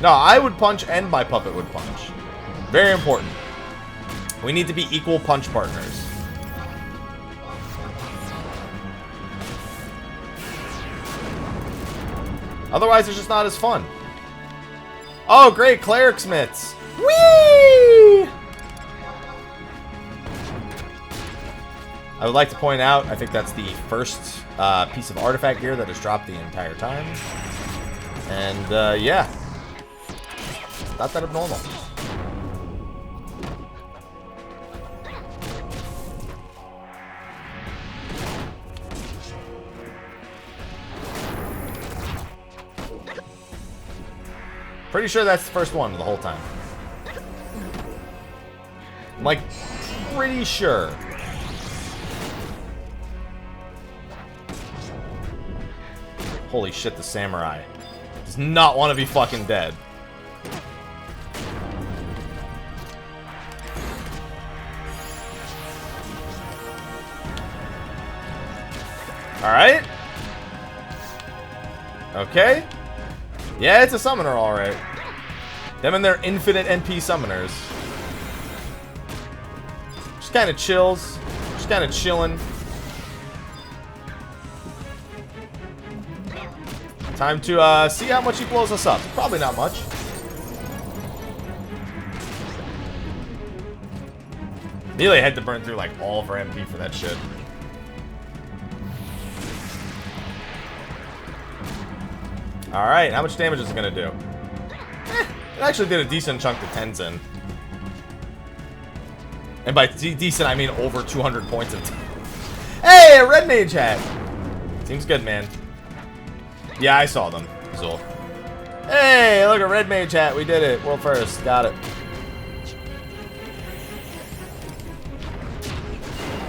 No, I would punch and my puppet would punch. Very important. We need to be equal punch partners. Otherwise, it's just not as fun. Oh, great, Cleric Smiths. Whee! I would like to point out, I think that's the first piece of artifact gear that has dropped the entire time. And, yeah. Not that abnormal. Pretty sure that's the first one the whole time. I'm like, pretty sure. Holy shit, the samurai does not want to be fucking dead. Alright. Okay. Yeah, it's a summoner, alright. Them and their infinite NP summoners. Just kind of chills. Just kind of chilling. Time to see how much he blows us up. Probably not much. Nearly had to burn through like all of our MP for that shit. Alright, how much damage is it gonna do? It actually did a decent chunk to Tenzin. And by decent, I mean over 200 points of Hey, a red mage hat! Seems good, man. Yeah, I saw them, Zul. Hey, look, a red mage hat. We did it. World first. Got it.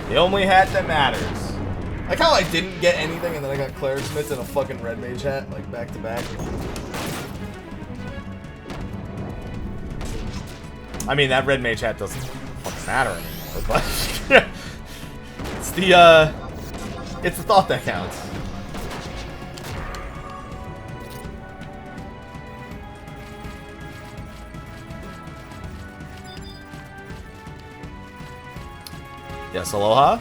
The only hat that matters. Like how I didn't get anything and then I got Cleric Smith and a fucking red mage hat, like back to back. I mean, that red mage hat doesn't fucking matter anymore, but it's the thought that counts. Yes, aloha.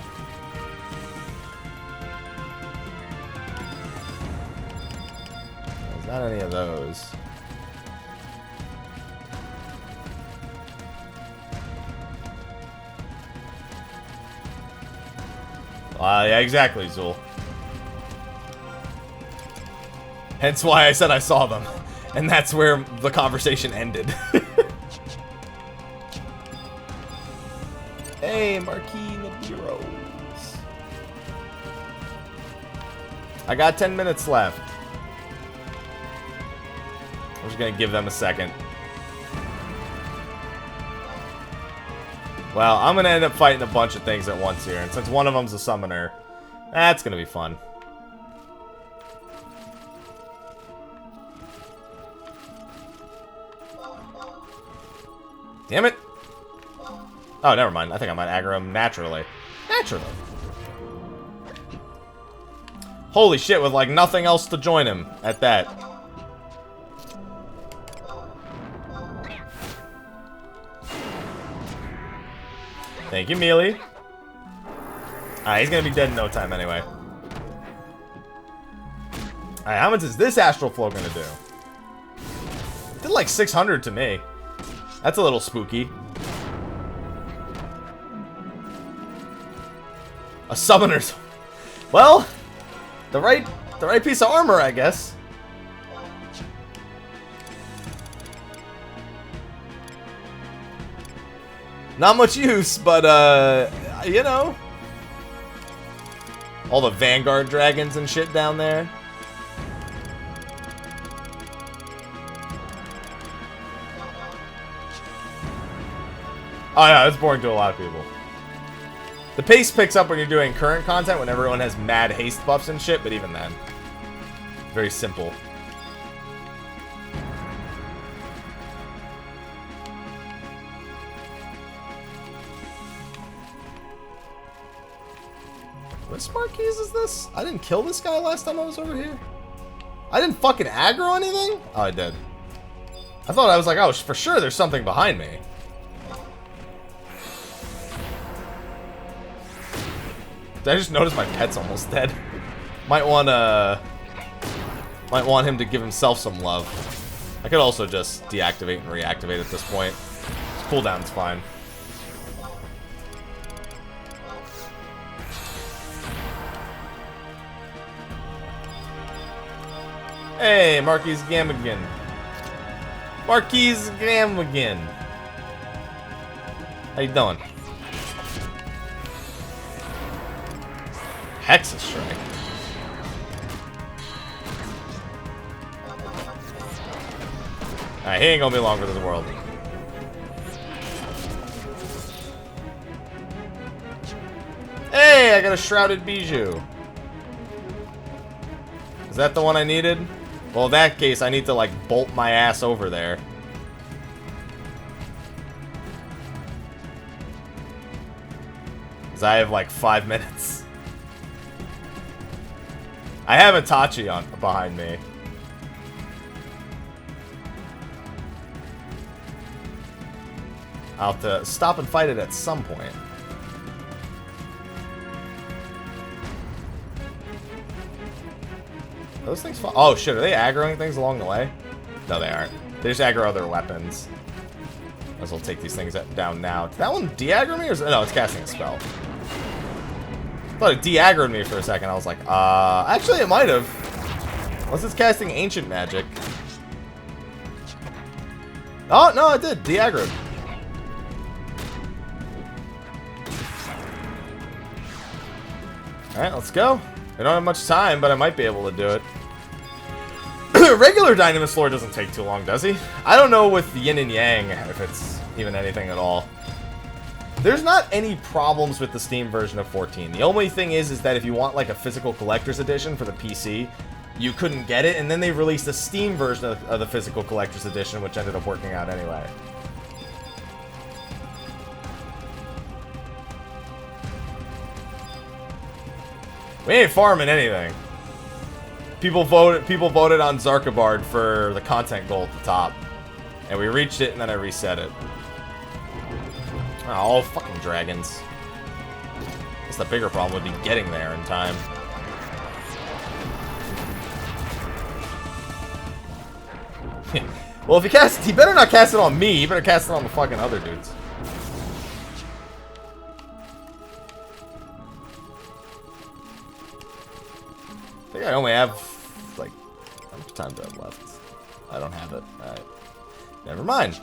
There's not any of those. Yeah, exactly, Zul. Hence why I said I saw them. And that's where the conversation ended. Hey, Marquis Nabiros. I got 10 minutes left. I'm just gonna give them a second. Well, I'm gonna end up fighting a bunch of things at once here, and since one of them's a summoner, that's gonna be fun. Damn it! Oh, never mind. I think I might aggro him naturally. Naturally. Holy shit, with like nothing else to join him at that. Thank you, melee. Alright, he's gonna be dead in no time anyway. Alright, how much is this Astral Flow gonna do? It did like 600 to me. That's a little spooky. A summoner's... Well, the right piece of armor, I guess. Not much use, but, you know. All the Vanguard dragons and shit down there. Oh, yeah, it's boring to a lot of people. The pace picks up when you're doing current content, when everyone has mad haste buffs and shit, but even then. Very simple. What smart keys is this? I didn't kill this guy last time I was over here. I didn't fucking aggro anything? Oh, I did. I thought I was like, oh, for sure there's something behind me. Did I just notice my pet's almost dead? Might want him to give himself some love. I could also just deactivate and reactivate at this point. His cooldown's fine. Hey, Marquise Gamigan. Marquise Gamigan. How you doing? Hexa Strike. Alright, he ain't gonna be long for this world. Hey, I got a Shrouded Bijou. Is that the one I needed? Well, in that case, I need to, like, bolt my ass over there. Because I have, like, 5 minutes. I have Itachi on behind me. I'll have to stop and fight it at some point. Those things fall. Oh shit, are they aggroing things along the way? No, they aren't. They just aggro other weapons. Might as well take these things down now. Did that one de-aggro me? Or is it... No, it's casting a spell. I thought it de-aggroed me for a second. I was like, actually it might have. Unless it's casting ancient magic. Oh, no, it did. De-aggroed. Alright, let's go. We don't have much time, but I might be able to do it. Regular Dynamis Lore doesn't take too long, does he? I don't know with Yin and Yang if it's even anything at all. There's not any problems with the Steam version of 14. The only thing is that if you want like a physical collector's edition for the PC, you couldn't get it, and then they released a Steam version of the physical collector's edition, which ended up working out anyway. We ain't farming anything. People voted on Xarcabard for the content goal at the top. And we reached it, and then I reset it. Oh, fucking dragons. I guess the bigger problem would be getting there in time. Well, if you cast... He better not cast it on me. He better cast it on the fucking other dudes. I think I only have, like, how much time do I have left? I don't have it. Alright. Never mind.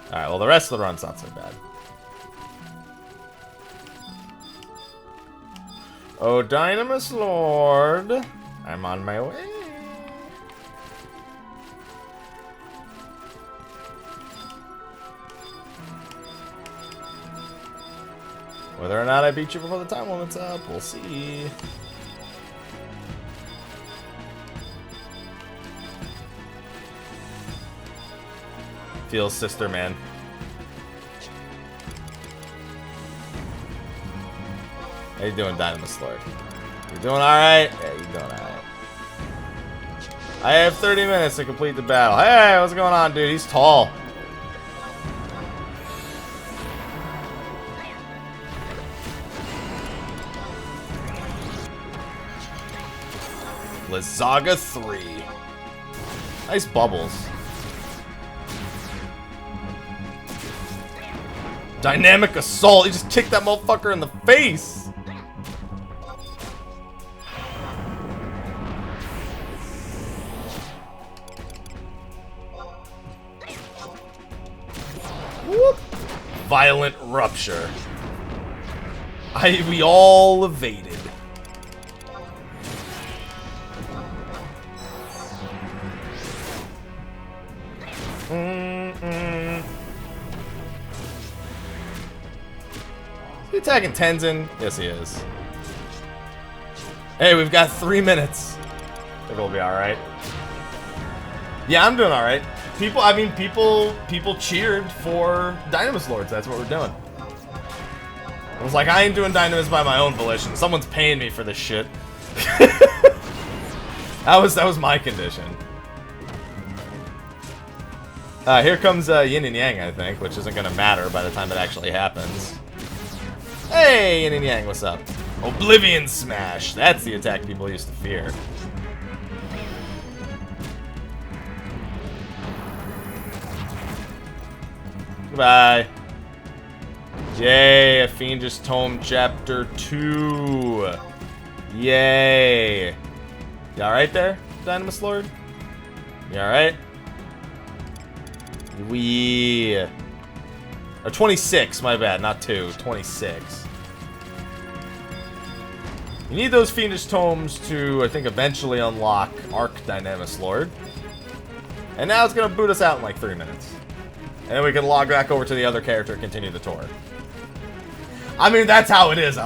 Alright, well, the rest of the run's not so bad. Oh, Dynamis Lord. I'm on my way. Whether or not I beat you before the time limit's up, we'll see. Feels sister, man. How you doing, Dynamis Lord? You doing alright? Yeah, you doing alright. I have 30 minutes to complete the battle. Hey, what's going on, dude? He's tall. Lazaga 3. Nice bubbles. Dynamic assault. He just kicked that motherfucker in the face. Whoop. Violent rupture. We all evaded. Is he attacking Tenzin? Yes, he is. Hey, we've got 3 minutes. I think we'll be alright. Yeah, I'm doing alright. People cheered for Dynamis Lords. That's what we're doing. I was like, I ain't doing Dynamis by my own volition. Someone's paying me for this shit. That was my condition. Here comes Yin and Yang, I think, which isn't gonna matter by the time it actually happens. Hey, Yin and Yang, what's up? Oblivion Smash. That's the attack people used to fear. Goodbye. Yay, a Fiendish Tome Chapter 2. Yay. You alright there, Dynamis Lord? You alright? We... Or 26, my bad, not 2. 26. You need those Fiendish Tomes to, I think, eventually unlock Arc Dynamis Lord. And now it's going to boot us out in like 3 minutes. And then we can log back over to the other character and continue the tour. I mean, that's how it is.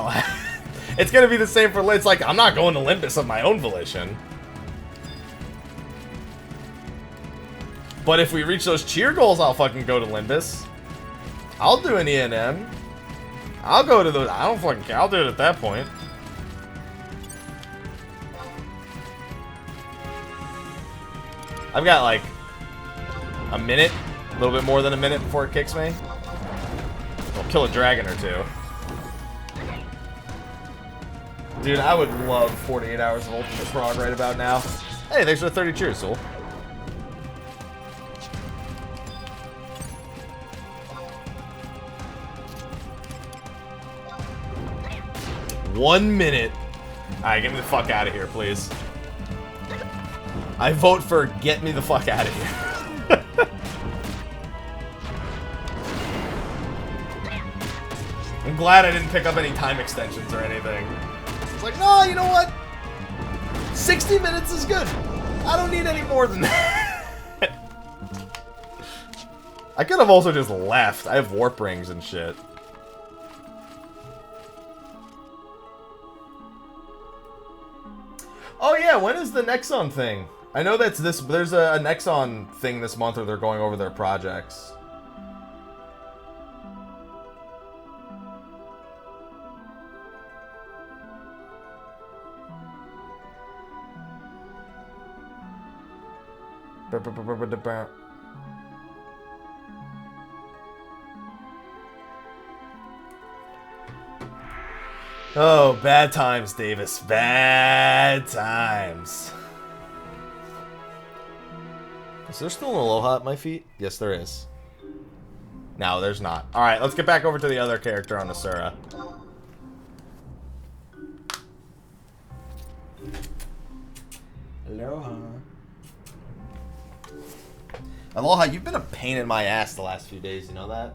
It's going to be the same for... It's like, I'm not going to Olympus of my own volition. But if we reach those cheer goals, I'll fucking go to Limbus. I'll do an E&M. I'll go to those. I don't fucking care. I'll do it at that point. I've got like a minute, a little bit more than a minute before it kicks me. I'll kill a dragon or two. Dude, I would love 48 hours of Ultimate Frog right about now. Hey, thanks for the 30 cheers, Soul. One minute. Alright, get me the fuck out of here, please. I vote for get me the fuck out of here. I'm glad I didn't pick up any time extensions or anything. It's like, no, you know what? 60 minutes is good. I don't need any more than that. I could have also just left. I have warp rings and shit. Oh yeah, when is the Nexon thing? I know that's this. There's a Nexon thing this month where they're going over their projects. Oh, bad times, Davis. Bad times. Is there still an Aloha at my feet? Yes, there is. No, there's not. Alright, let's get back over to the other character on Asura. Aloha. Aloha, you've been a pain in my ass the last few days, you know that?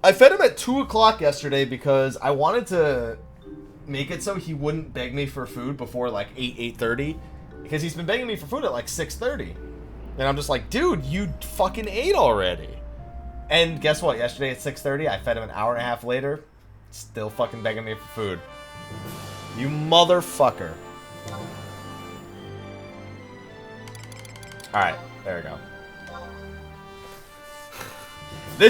I fed him at 2 o'clock yesterday because I wanted to make it so he wouldn't beg me for food before like 8:30, because he's been begging me for food at like 6:30. And I'm just like, dude, you fucking ate already. And guess what? Yesterday at 6:30, I fed him an hour and a half later. Still fucking begging me for food. You motherfucker. Alright, there we go.